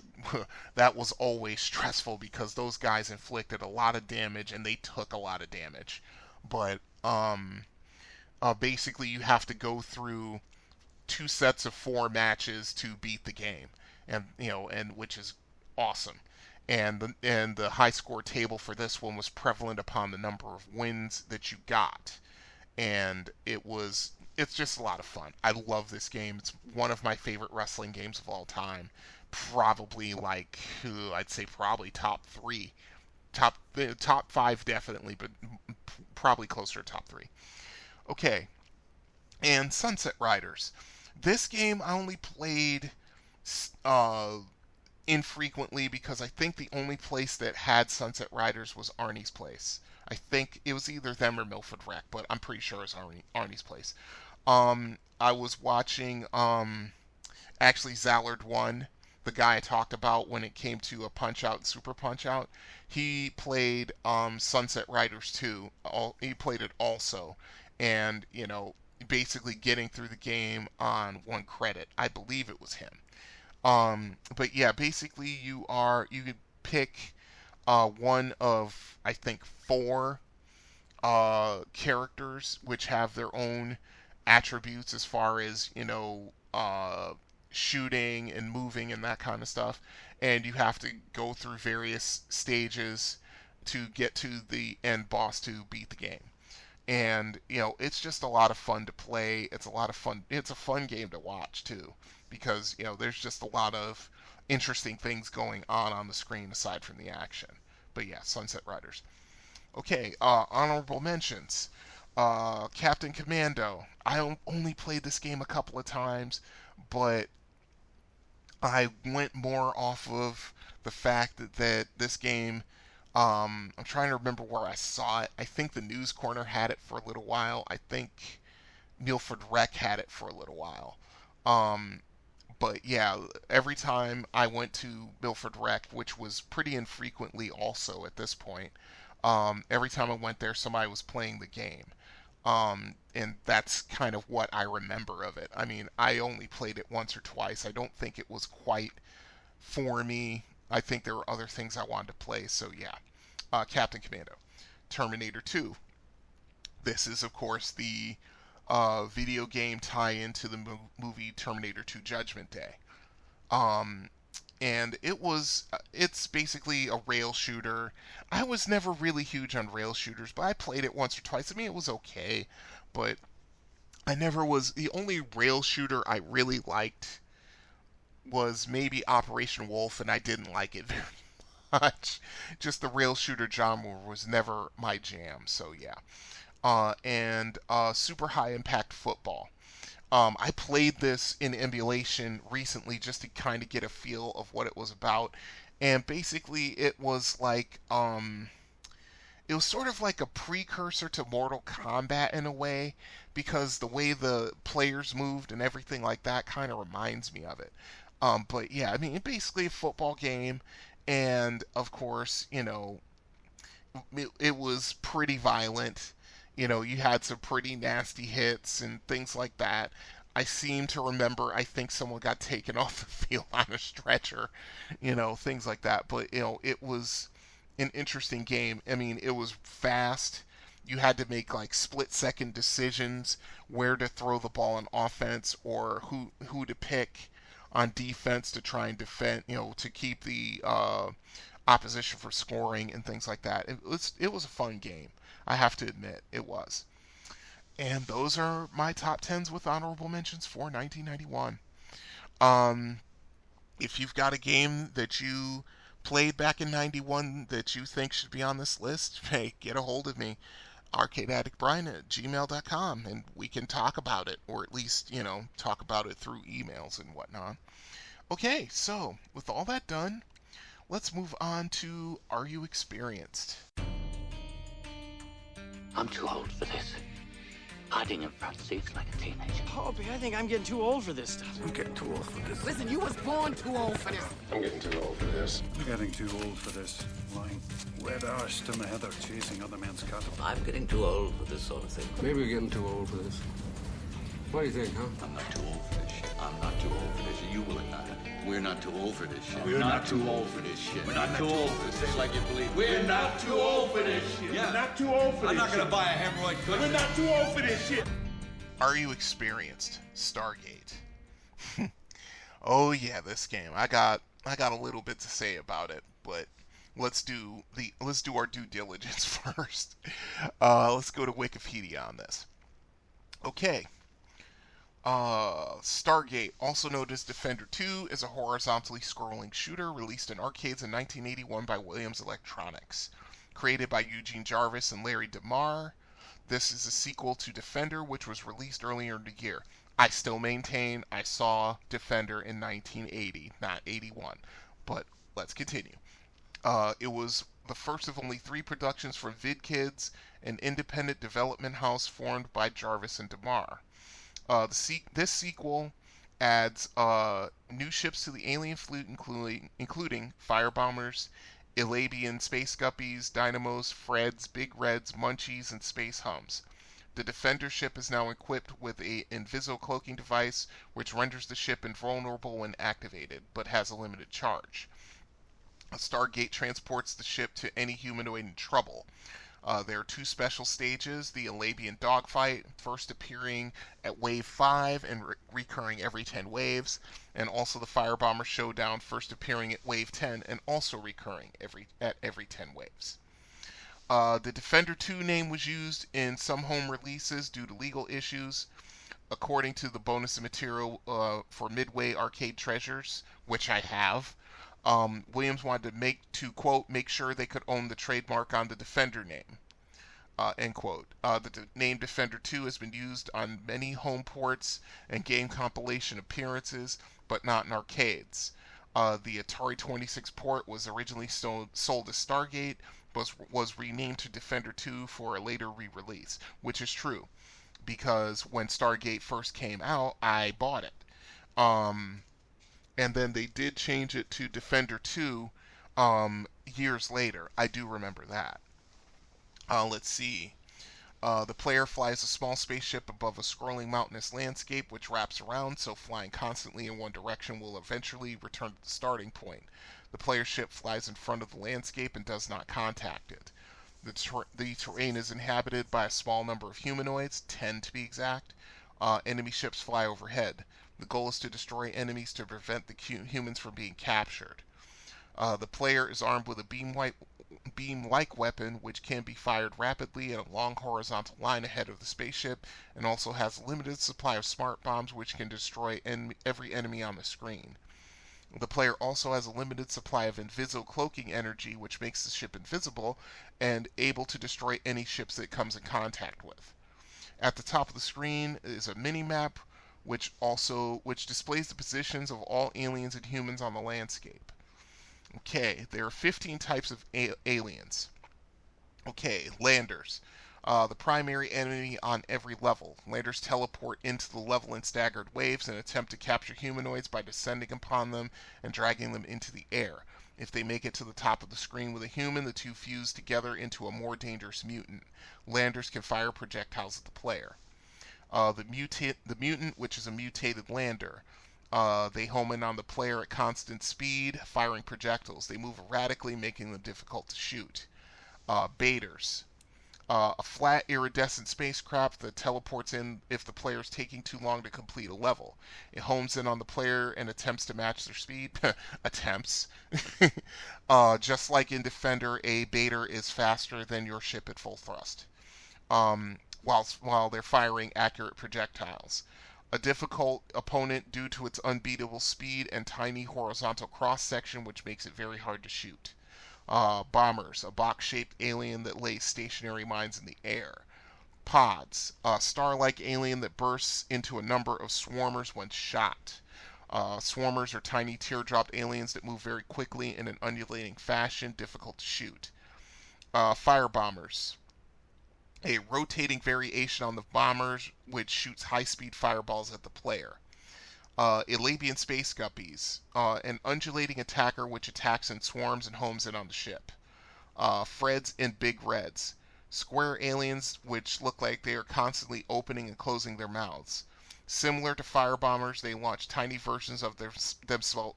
that was always stressful because those guys inflicted a lot of damage and they took a lot of damage. But basically, you have to go through 2 sets of 4 matches to beat the game, and which is awesome. And the high score table for this one was prevalent upon the number of wins that you got, and it's just a lot of fun. I love this game. It's one of my favorite wrestling games of all time. Probably like I'd say probably top 3, top 5 definitely, but probably closer to top 3. Okay, and Sunset Riders. This game I only played uh, infrequently because I think the only place that had Sunset Riders was Arnie's Place. I think it was either them or Milford Rec, but I'm pretty sure it's Arnie's Place. I was watching actually Zallard 1, the guy I talked about when it came to a Punch Out and Super Punch Out. He played Sunset Riders 2. He played it also, and basically getting through the game on 1 credit. I believe it was him. But yeah, basically you could pick one of I think 4 characters which have their own attributes as far as shooting and moving and that kind of stuff, and you have to go through various stages to get to the end boss to beat the game. And it's just a lot of fun to play. It's a lot of fun. It's a fun game to watch too, because there's just a lot of interesting things going on the screen aside from the action. But yeah, Sunset Riders. Okay, honorable mentions. Captain Commando. I only played this game a couple of times, but I went more off of the fact that this game, I'm trying to remember where I saw it. I think the News Corner had it for a little while. I think Milford Rec had it for a little while. Um, but yeah, every time I went to Milford Rec, which was pretty infrequently also at this point, every time I went there, somebody was playing the game. And that's kind of what I remember of it. I mean, I only played it once or twice. I don't think it was quite for me. I think there were other things I wanted to play, so yeah. Captain Commando. Terminator 2. This is, of course, the video game tie into the movie Terminator 2 Judgment Day. Um, and it's basically a rail shooter. I was never really huge on rail shooters, but I played it once or twice. I mean, it was okay, but I never was. The only rail shooter I really liked was maybe Operation Wolf, and I didn't like it very much. Just the rail shooter genre was never my jam, so yeah. And Super High Impact Football. I played this in emulation recently just to kind of get a feel of what it was about, and basically it was sort of like a precursor to Mortal Kombat in a way, because the way the players moved and everything like that kind of reminds me of it. But yeah, I mean, it's basically a football game, and of course, it was pretty violent. You had some pretty nasty hits and things like that. I seem to remember, I think someone got taken off the field on a stretcher, things like that. But, it was an interesting game. I mean, it was fast. You had to make like split-second decisions where to throw the ball on offense or who to pick on defense to try and defend, to keep the opposition from scoring and things like that. It was a fun game. I have to admit, it was. And those are my top tens with honorable mentions for 1991. Um, if you've got a game that you played back in 91 that you think should be on this list, hey, get a hold of me. ArcadeAddictBrian at gmail.com, and we can talk about it, or at least, talk about it through emails and whatnot. Okay, so with all that done, let's move on to Are You Experienced? I'm too old for this. Hiding in front seats like a teenager. Hoppy, I think I'm getting too old for this stuff. I'm getting too old for this. Listen, you was born too old for this. I'm getting too old for this. I'm getting too old for this. Lying wet arse to my heather chasing other men's cattle. I'm getting too old for this sort of thing. Maybe we're getting too old for this. What do you think, huh? I'm not too old for this shit. I'm not too old for this shit. You will not. We're not too old for this shit. We're not too old for this shit. We're not too old for this. Say it like you believe. We're not too old for this shit. Yeah. We're not too old for this I'm not shit. gonna buy a hemorrhoid cushion. We're not too old for this shit. Are You Experienced? Stargate. Oh yeah, this game. I got a little bit to say about it, but let's do our due diligence first. Let's go to Wikipedia on this. Okay. Stargate, also known as Defender 2, is a horizontally scrolling shooter released in arcades in 1981 by Williams Electronics. Created by Eugene Jarvis and Larry DeMar, this is a sequel to Defender, which was released earlier in the year. I still maintain I saw Defender in 1980, not 81. But let's continue. It was the first of only 3 productions from VidKids, an independent development house formed by Jarvis and DeMar. This sequel adds new ships to the alien fleet, including firebombers, Yllabian space guppies, dynamos, Freds, big reds, munchies, and space hums. The Defender ship is now equipped with a inviso-cloaking device, which renders the ship invulnerable when activated, but has a limited charge. A Stargate transports the ship to any humanoid in trouble. There are 2 special stages, the Yllabian dogfight, first appearing at Wave 5 and recurring every 10 waves, and also the Firebomber Showdown, first appearing at Wave 10 and also recurring at every 10 waves. The Defender 2 name was used in some home releases due to legal issues. According to the bonus material for Midway Arcade Treasures, which I have, Williams wanted to quote, make sure they could own the trademark on the Defender name, end quote. The name Defender 2 has been used on many home ports and game compilation appearances, but not in arcades. The Atari 26 port was originally sold as Stargate, but was renamed to Defender 2 for a later re-release, which is true, because when Stargate first came out, I bought it. And then they did change it to Defender 2 years later. I do remember that. Let's see. The player flies a small spaceship above a scrolling mountainous landscape which wraps around, so flying constantly in one direction will eventually return to the starting point. The player's ship flies in front of the landscape and does not contact it. The terrain is inhabited by a small number of humanoids, 10 to be exact. Enemy ships fly overhead. The goal is to destroy enemies to prevent the humans from being captured. The player is armed with a beam-like weapon which can be fired rapidly in a long horizontal line ahead of the spaceship, and also has a limited supply of smart bombs which can destroy every enemy on the screen. The player also has a limited supply of inviso-cloaking energy which makes the ship invisible and able to destroy any ships that it comes in contact with. At the top of the screen is a mini-map which displays the positions of all aliens and humans on the landscape. Okay, there are 15 types of aliens. Okay, landers. The primary enemy on every level. Landers teleport into the level in staggered waves and attempt to capture humanoids by descending upon them and dragging them into the air. If they make it to the top of the screen with a human, the two fuse together into a more dangerous mutant. Landers can fire projectiles at the player. The mutant, which is a mutated lander. They home in on the player at constant speed, firing projectiles. They move erratically, making them difficult to shoot. Baiters. A flat iridescent spacecraft that teleports in if the player is taking too long to complete a level. It homes in on the player and attempts to match their speed. Attempts. Just like in Defender, a baiter is faster than your ship at full thrust, while they're firing accurate projectiles. A difficult opponent due to its unbeatable speed and tiny horizontal cross-section, which makes it very hard to shoot. Bombers, a box-shaped alien that lays stationary mines in the air. Pods, a star-like alien that bursts into a number of swarmers when shot. Swarmers are tiny teardrop aliens that move very quickly in an undulating fashion, difficult to shoot. Firebombers, a rotating variation on the bombers which shoots high-speed fireballs at the player. Yllabian space guppies, an undulating attacker which attacks in swarms and homes in on the ship. Freds and big reds, square aliens which look like they are constantly opening and closing their mouths. Similar to firebombers, they launch tiny versions of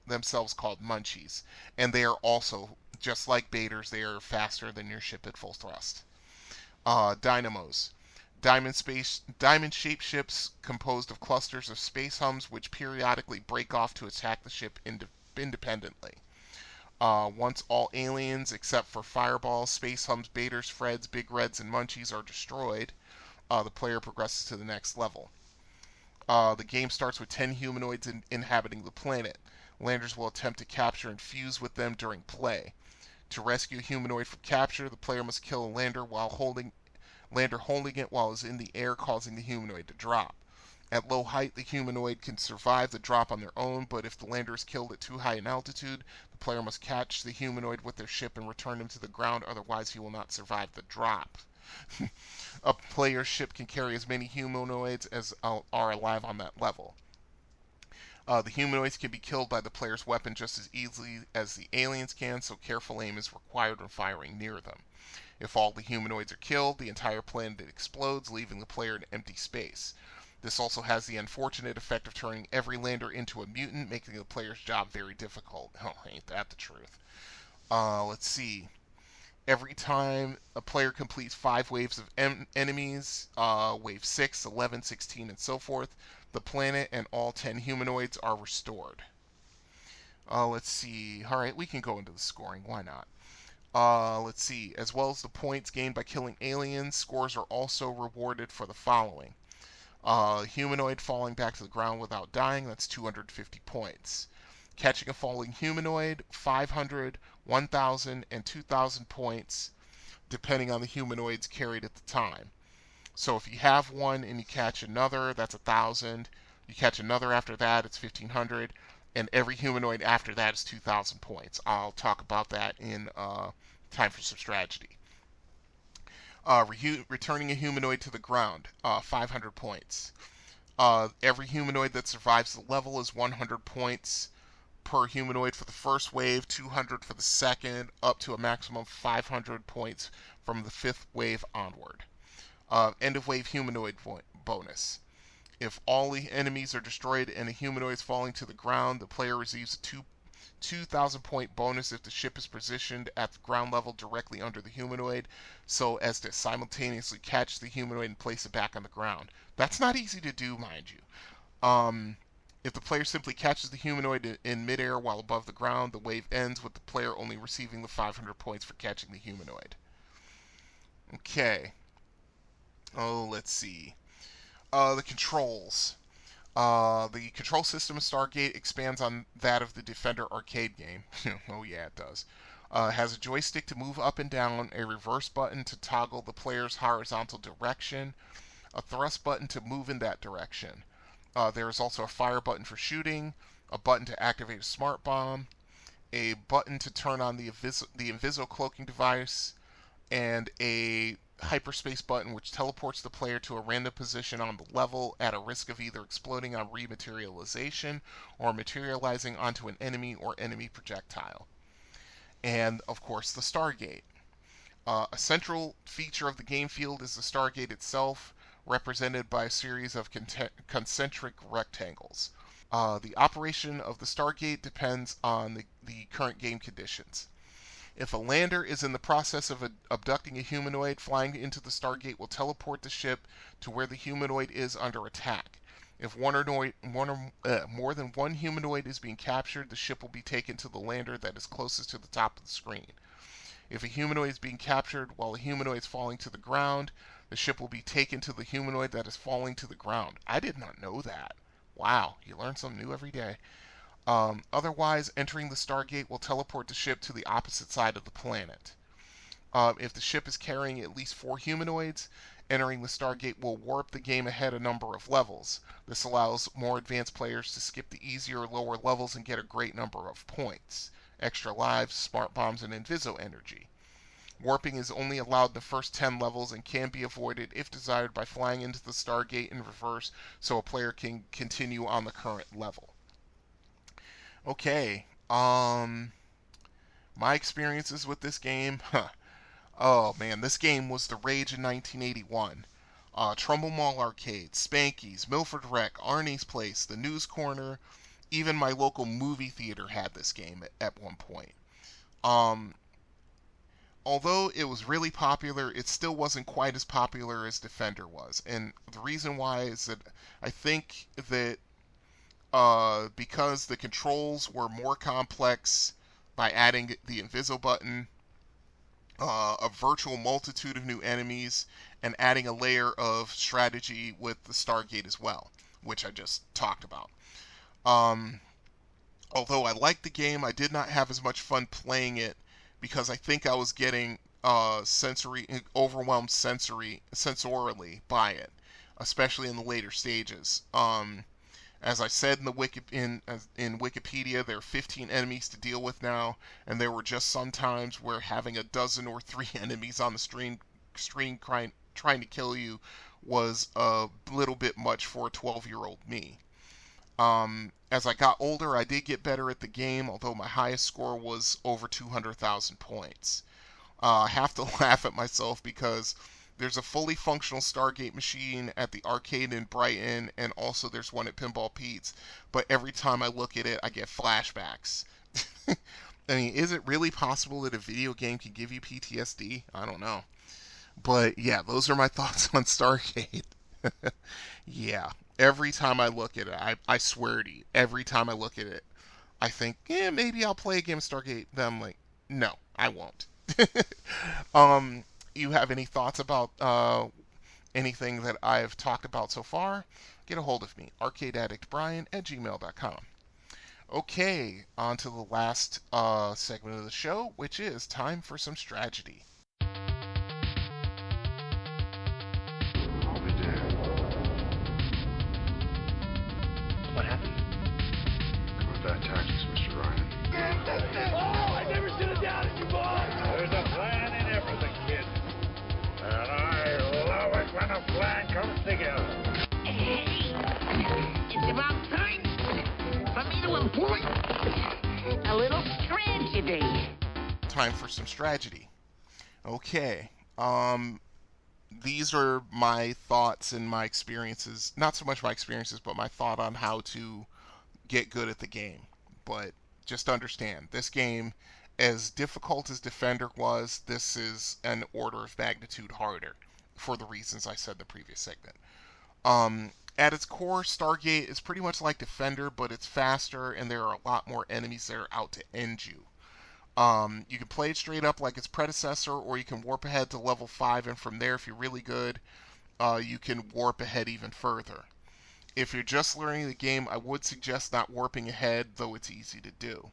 themselves called munchies, and they are also, just like baiters, they are faster than your ship at full thrust. Dynamos. Diamond-shaped ships composed of clusters of space hums which periodically break off to attack the ship independently. Once all aliens, except for fireballs, space hums, baiters, freds, big reds, and munchies are destroyed, the player progresses to the next level. The game starts with 10 humanoids inhabiting the planet. Landers will attempt to capture and fuse with them during play. To rescue a humanoid from capture, the player must kill a lander holding it while it's in the air, causing the humanoid to drop. At low height, the humanoid can survive the drop on their own, but if the lander is killed at too high an altitude, the player must catch the humanoid with their ship and return him to the ground, otherwise he will not survive the drop. A player's ship can carry as many humanoids as are alive on that level. The humanoids can be killed by the player's weapon just as easily as the aliens can, so careful aim is required when firing near them. If all the humanoids are killed, the entire planet explodes, leaving the player in empty space. This also has the unfortunate effect of turning every lander into a mutant, making the player's job very difficult. Oh, ain't that the truth. Let's see. Every time a player completes 5 waves of enemies, wave 6, 11, 16, and so forth, the planet and all 10 humanoids are restored. Let's see. Alright, we can go into the scoring. Why not? Let's see. As well as the points gained by killing aliens, scores are also rewarded for the following. Humanoid falling back to the ground without dying, that's 250 points. Catching a falling humanoid, 500, 1,000, and 2,000 points, depending on the humanoids carried at the time. So if you have one and you catch another, that's 1,000. You catch another after that, it's 1,500. And every humanoid after that is 2,000 points. I'll talk about that in time for some strategy. Returning a humanoid to the ground, 500 points. Every humanoid that survives the level is 100 points per humanoid for the first wave, 200 for the second, up to a maximum of 500 points from the 5th wave onward. End of wave humanoid bonus. If all the enemies are destroyed and a humanoid is falling to the ground, the player receives a 2,000 point bonus if the ship is positioned at the ground level directly under the humanoid, so as to simultaneously catch the humanoid and place it back on the ground. That's not easy to do, mind you. If the player simply catches the humanoid in midair while above the ground, the wave ends with the player only receiving the 500 points for catching the humanoid. Okay. Let's see. The controls. The control system of Stargate expands on that of the Defender arcade game. Oh yeah, it does. It has a joystick to move up and down, a reverse button to toggle the player's horizontal direction, a thrust button to move in that direction. There is also a fire button for shooting, a button to activate a smart bomb, a button to turn on the Inviso cloaking device, and a hyperspace button which teleports the player to a random position on the level at a risk of either exploding on rematerialization or materializing onto an enemy or enemy projectile. And, of course, the Stargate. A central feature of the game field is the Stargate itself, represented by a series of concentric rectangles. The operation of the Stargate depends on the current game conditions. If a lander is in the process of abducting a humanoid, flying into the Stargate will teleport the ship to where the humanoid is under attack. If more than one humanoid is being captured, the ship will be taken to the lander that is closest to the top of the screen. If a humanoid is being captured while a humanoid is falling to the ground, the ship will be taken to the humanoid that is falling to the ground. I did not know that. Wow, you learn something new every day. Otherwise, entering the Stargate will teleport the ship to the opposite side of the planet. If the ship is carrying at least 4 humanoids, entering the Stargate will warp the game ahead a number of levels. This allows more advanced players to skip the easier lower levels and get a great number of points, extra lives, smart bombs, and Inviso energy. Warping is only allowed in the first 10 levels and can be avoided if desired by flying into the Stargate in reverse so a player can continue on the current level. Okay, my experiences with this game, oh man, this game was the rage in 1981. Trumbull Mall Arcade, Spanky's, Milford Rec, Arnie's Place, the News Corner, even my local movie theater had this game at one point. Although it was really popular, it still wasn't quite as popular as Defender was. And the reason why is that I think that because the controls were more complex by adding the Inviso button, a virtual multitude of new enemies, and adding a layer of strategy with the Stargate as well, which I just talked about. Although I liked the game, I did not have as much fun playing it because I think I was getting overwhelmed sensorily by it, especially in the later stages. As I said in Wikipedia, there are 15 enemies to deal with now, and there were just some times where having a dozen or 3 enemies on the screen trying to kill you was a little bit much for a 12-year-old me. As I got older, I did get better at the game, although my highest score was over 200,000 points. I have to laugh at myself because there's a fully functional Stargate machine at the arcade in Brighton, and also there's one at Pinball Pete's, but every time I look at it, I get flashbacks. I mean, is it really possible that a video game can give you PTSD? I don't know. But yeah, those are my thoughts on Stargate. Yeah, every time I look at it, I swear to you, every time I look at it, I think, maybe I'll play a game of Stargate. Then I'm like, no, I won't. You have any thoughts about anything that I've talked about so far? Get a hold of me, arcadeaddictbrian@gmail.com. Okay, on to the last segment of the show, which is time for some Stragedy. I'll be damned. What happened? Combat tactics, Mr. Ryan. Oh, I never should have doubted you, boy. There's a plan in everything, kid. And I love it when a plan comes together. Hey, it's about time for me to employ a little strategy. Time for some Stragedy. Okay, these are my thoughts and my experiences. Not so much my experiences, but my thought on how to get good at the game. But just understand, this game, as difficult as Defender was, this is an order of magnitude harder, for the reasons I said in the previous segment. At its core, Stargate is pretty much like Defender, but it's faster, and there are a lot more enemies that are out to end you. You can play it straight up like its predecessor, or you can warp ahead to level 5, and from there, if you're really good, you can warp ahead even further. If you're just learning the game, I would suggest not warping ahead, though it's easy to do.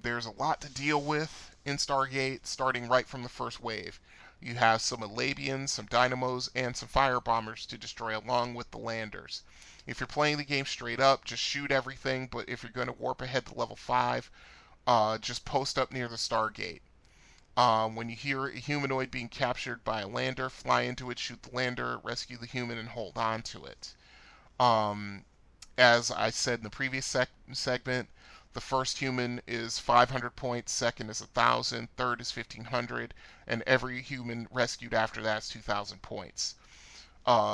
There's a lot to deal with in Stargate, starting right from the first wave. You have some Yllabians, some dynamos, and some firebombers to destroy along with the landers. If you're playing the game straight up, just shoot everything, but if you're going to warp ahead to level 5, just post up near the Stargate. When you hear a humanoid being captured by a lander, fly into it, shoot the lander, rescue the human, and hold on to it. As I said in the previous segment, the first human is 500 points, second is 1,000, third is 1,500, and every human rescued after that is 2,000 points.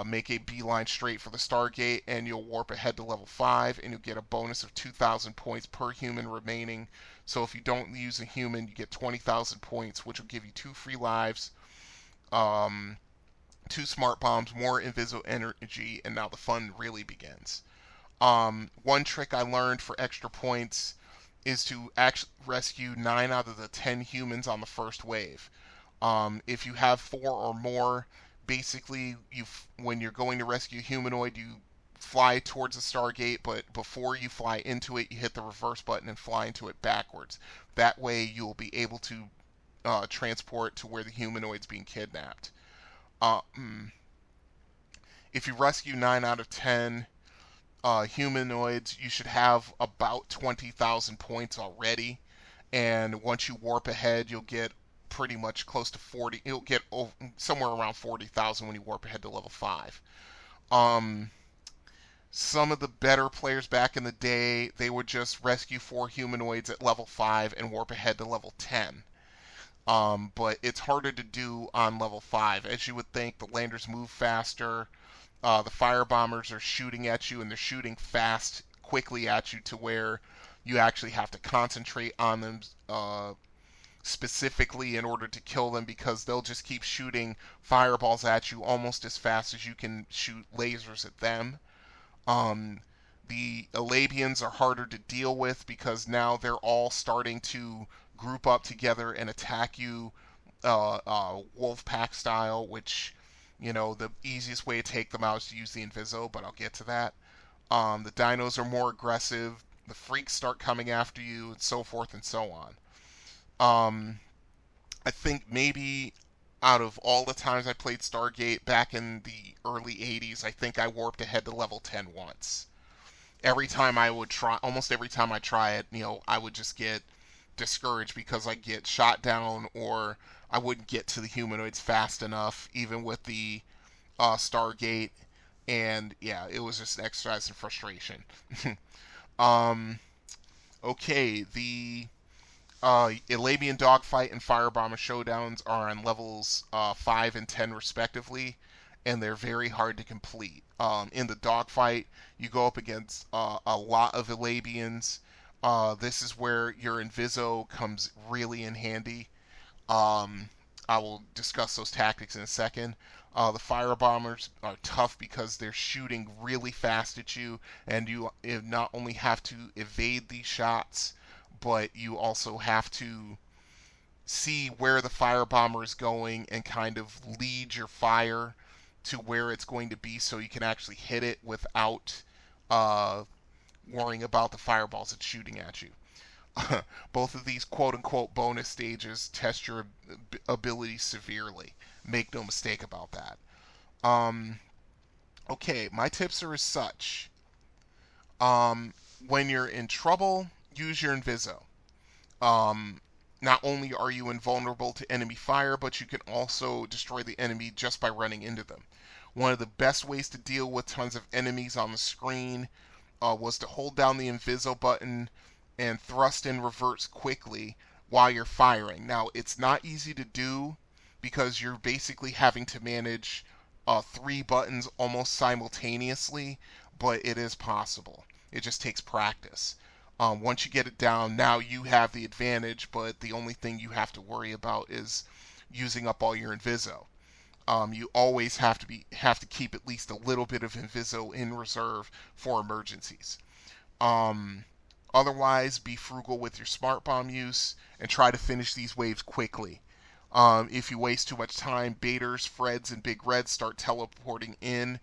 Make a beeline straight for the Stargate, and you'll warp ahead to level 5, and you'll get a bonus of 2,000 points per human remaining. So if you don't use a human, you get 20,000 points, which will give you 2 free lives, 2 smart bombs, more invisible energy, and now the fun really begins. One trick I learned for extra points is to actually rescue 9 out of the 10 humans on the first wave. If you have 4 or more, basically, when you're going to rescue a humanoid, you fly towards the Stargate, but before you fly into it, you hit the reverse button and fly into it backwards. That way, you'll be able to transport to where the humanoid's being kidnapped. If you rescue 9 out of 10 humanoids, you should have about 20,000 points already, and once you warp ahead, you'll get pretty much close to 40. You'll get somewhere around 40,000 when you warp ahead to level 5. Some of the better players back in the day, they would just rescue 4 humanoids at level 5 and warp ahead to level 10. But it's harder to do on level 5. As you would think, the landers move faster. The firebombers are shooting at you, and they're shooting fast, quickly at you, to where you actually have to concentrate on them specifically in order to kill them, because they'll just keep shooting fireballs at you almost as fast as you can shoot lasers at them. The Yllabians are harder to deal with because now they're all starting to group up together and attack you wolf pack style, which, you know, the easiest way to take them out is to use the Inviso, but I'll get to that. The dinos are more aggressive, the freaks start coming after you, and so forth and so on. I think maybe out of all the times I played Stargate back in the early 80s, I think I warped ahead to level 10 once. Almost every time I try it, you know, I would just get discouraged because I get shot down, or I wouldn't get to the humanoids fast enough, even with the Stargate, and yeah, it was just an exercise in frustration. Okay, the Yllabian dogfight and firebomber showdowns are on levels 5 and 10 respectively, and they're very hard to complete. In the dogfight, you go up against a lot of Yllabians. This is where your Inviso comes really in handy. I will discuss those tactics in a second. The firebombers are tough because they're shooting really fast at you, and you not only have to evade these shots, but you also have to see where the firebomber is going and kind of lead your fire to where it's going to be so you can actually hit it without worrying about the fireballs it's shooting at you. Both of these quote-unquote bonus stages test your ability severely. Make no mistake about that. Okay, my tips are as such. When you're in trouble, use your Inviso. Not only are you invulnerable to enemy fire, but you can also destroy the enemy just by running into them. One of the best ways to deal with tons of enemies on the screen was to hold down the Inviso button and thrust in reverse quickly while you're firing. Now, it's not easy to do because you're basically having to manage 3 buttons almost simultaneously, but it is possible. It just takes practice. Once you get it down, now you have the advantage, but the only thing you have to worry about is using up all your Inviso. You always have to keep at least a little bit of Inviso in reserve for emergencies. Otherwise, be frugal with your smart bomb use and try to finish these waves quickly. If you waste too much time, baiters, Freds, and Big Reds start teleporting in,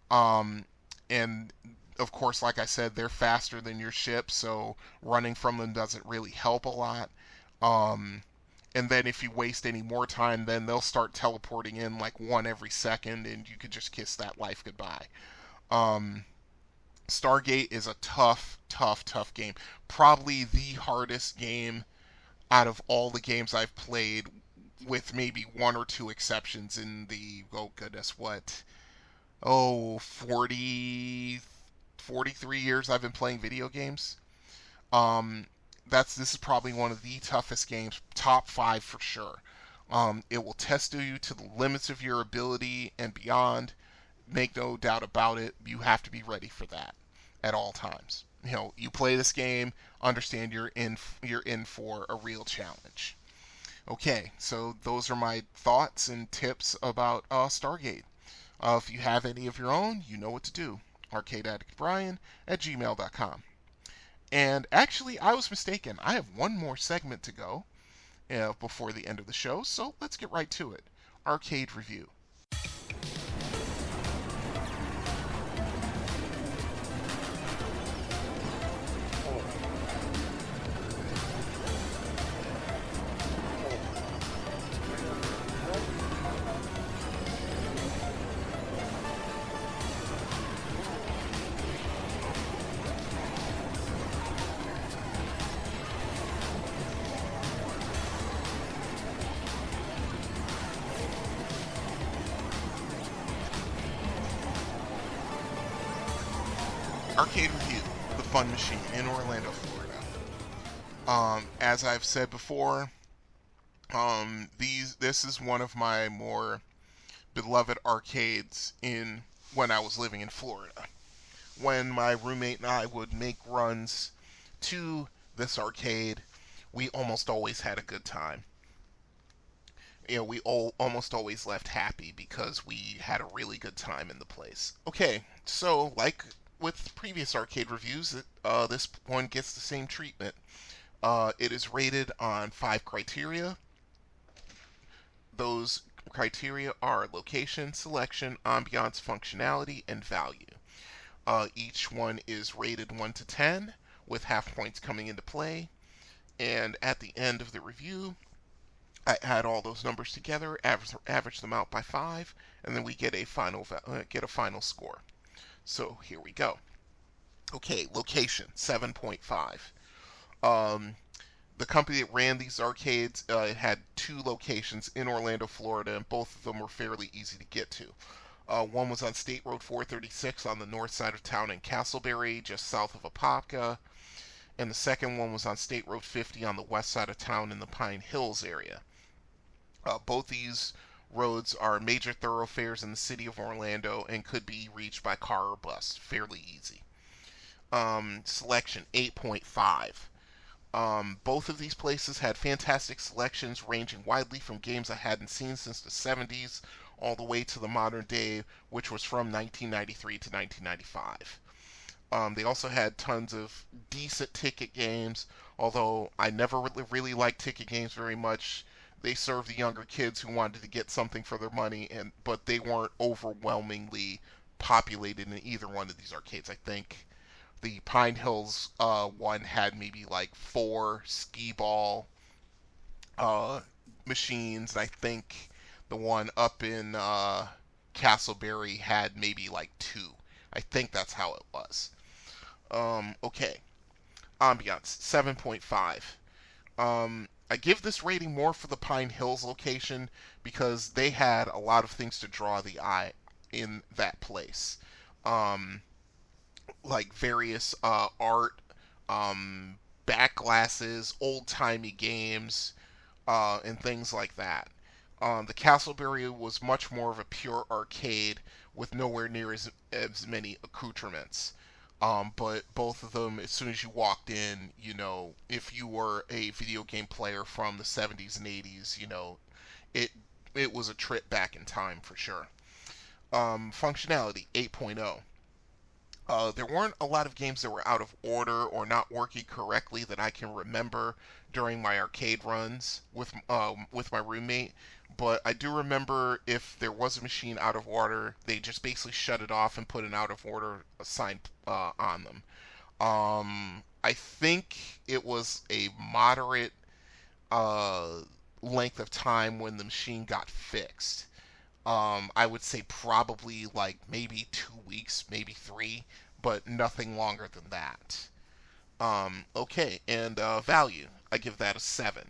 and of course, like I said, they're faster than your ship, so running from them doesn't really help a lot. And then if you waste any more time, then they'll start teleporting in like one every second, and you could just kiss that life goodbye. Stargate is a tough, tough, tough game. Probably the hardest game out of all the games I've played, with maybe one or two exceptions in the, oh goodness, what? Oh, 43 years I've been playing video games. Um, this is probably one of the toughest games, top five for sure. It will test you to the limits of your ability and beyond. Make no doubt about it. You have to be ready for that at all times. You play this game, understand you're in for a real challenge. Okay, so those are my thoughts and tips about Stargate. If you have any of your own, you know what to do. arcadeaddictbrian@gmail.com. And actually, I was mistaken. I have one more segment to go before the end of the show, so let's get right to it. Arcade Review. Arcade Review, the Fun Machine in Orlando, Florida. As I've said before, this is one of my more beloved arcades when I was living in Florida. When my roommate and I would make runs to this arcade, we almost always had a good time. We almost always left happy because we had a really good time in the place. Okay, so like with previous arcade reviews, this one gets the same treatment. It is rated on 5 criteria. Those criteria are location, selection, ambiance, functionality, and value. Each one is rated 1 to 10, with half points coming into play. And at the end of the review, I add all those numbers together, average them out by 5, and then we get a final score. So here we go. Okay, location 7.5. The company that ran these arcades had 2 locations in Orlando, Florida, and both of them were fairly easy to get to. One was on State Road 436 on the north side of town in Casselberry, just south of Apopka, and the second one was on State Road 50 on the west side of town in the Pine Hills area. Both these roads are major thoroughfares in the city of Orlando and could be reached by car or bus fairly easy. Selection 8.5. Both of these places had fantastic selections ranging widely from games I hadn't seen since the 70s all the way to the modern day, which was from 1993 to 1995. They also had tons of decent ticket games, although I never really liked ticket games very much. They served the younger kids who wanted to get something for their money, but they weren't overwhelmingly populated in either one of these arcades. I think the Pine Hills one had maybe like 4 skee-ball machines, and I think the one up in Casselberry had maybe like 2. I think that's how it was. Okay. Ambiance 7.5. I give this rating more for the Pine Hills location because they had a lot of things to draw the eye in that place. Like various art, back glasses, old-timey games, and things like that. The Casselberry was much more of a pure arcade with nowhere near as many accoutrements. But both of them, as soon as you walked in, if you were a video game player from the 70s and 80s, it was a trip back in time for sure. Functionality 8.0. There weren't a lot of games that were out of order or not working correctly that I can remember during my arcade runs with my roommate. But I do remember if there was a machine out of order, they just basically shut it off and put an out of order sign on them. I think it was a moderate length of time when the machine got fixed. I would say probably like maybe 2 weeks, maybe 3. but nothing longer than that. Okay, and value, I give that a 7.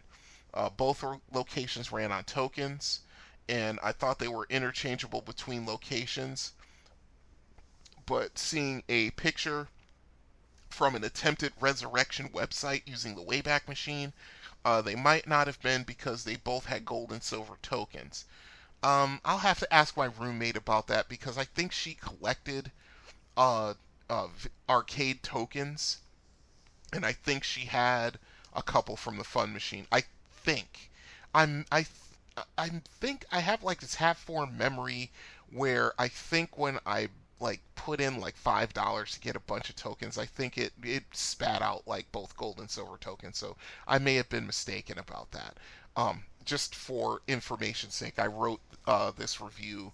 Both locations ran on tokens, and I thought they were interchangeable between locations, but seeing a picture from an attempted resurrection website using the Wayback Machine, they might not have been because they both had gold and silver tokens. I'll have to ask my roommate about that because I think she collected uh, arcade tokens, and I think she had a couple from the Fun Machine. I think I think I have like this half-formed memory where I think when I like put in like $5 to get a bunch of tokens, I think it spat out like both gold and silver tokens. So I may have been mistaken about that. Just for information's sake, I wrote this review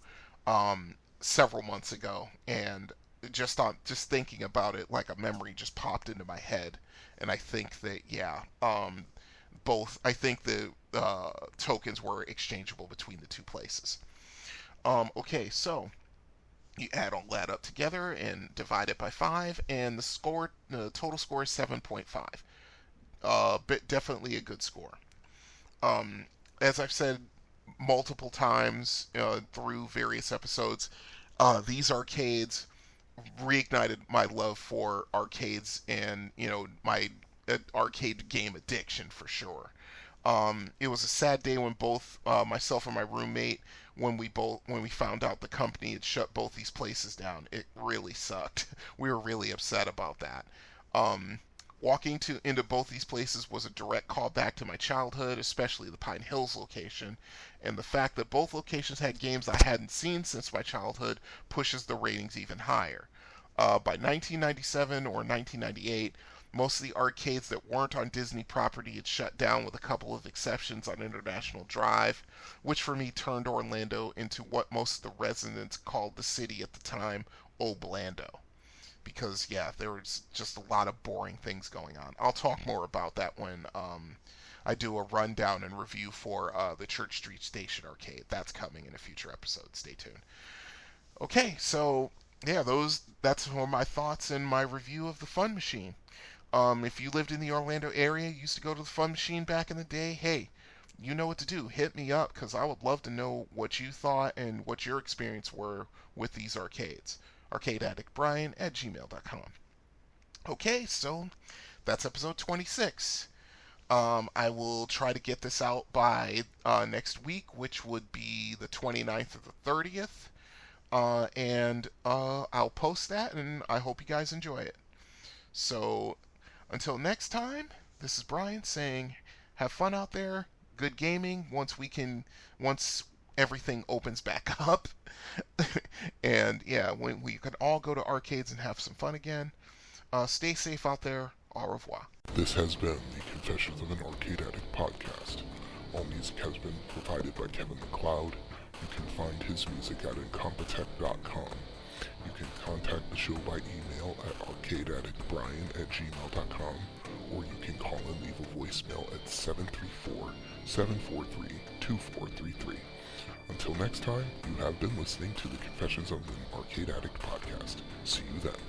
several months ago, and just thinking about it, like a memory just popped into my head, and I think that both I think the tokens were exchangeable between the two places. Okay, so you add all that up together and divide it by 5, and the total score is 7.5. But definitely a good score. As I've said multiple times through various episodes, these arcades reignited my love for arcades and my arcade game addiction for sure. It was a sad day when both myself and my roommate, when we found out the company had shut both these places down. It really sucked. We were really upset about that. Walking into both these places was a direct callback to my childhood, especially the Pine Hills location, and the fact that both locations had games I hadn't seen since my childhood pushes the ratings even higher. By 1997 or 1998, most of the arcades that weren't on Disney property had shut down, with a couple of exceptions on International Drive, which for me turned Orlando into what most of the residents called the city at the time, Old Blando. Because, yeah, there was just a lot of boring things going on. I'll talk more about that when I do a rundown and review for the Church Street Station arcade. That's coming in a future episode. Stay tuned. Okay, so, yeah, that's all my thoughts and my review of the Fun Machine. If you lived in the Orlando area, used to go to the Fun Machine back in the day, hey, you know what to do. Hit me up, because I would love to know what you thought and what your experience were with these arcades. arcadeaddictbrian@gmail.com. Okay, so that's episode 26. I will try to get this out by next week, which would be the 29th or the 30th. And I'll post that, and I hope you guys enjoy it. So, until next time, this is Brian saying, have fun out there, good gaming once everything opens back up. And yeah, when we can all go to arcades and have some fun again. Stay safe out there. Au revoir. This has been the Confessions of an Arcade Addict podcast. All music has been provided by Kevin MacLeod. You can find his music at incompetech.com. You can contact the show by email at arcadeaddictbrian@gmail.com, or you can call and leave a voicemail at 734-743-2433. Until next time, you have been listening to the Confessions of an Arcade Addict podcast. See you then.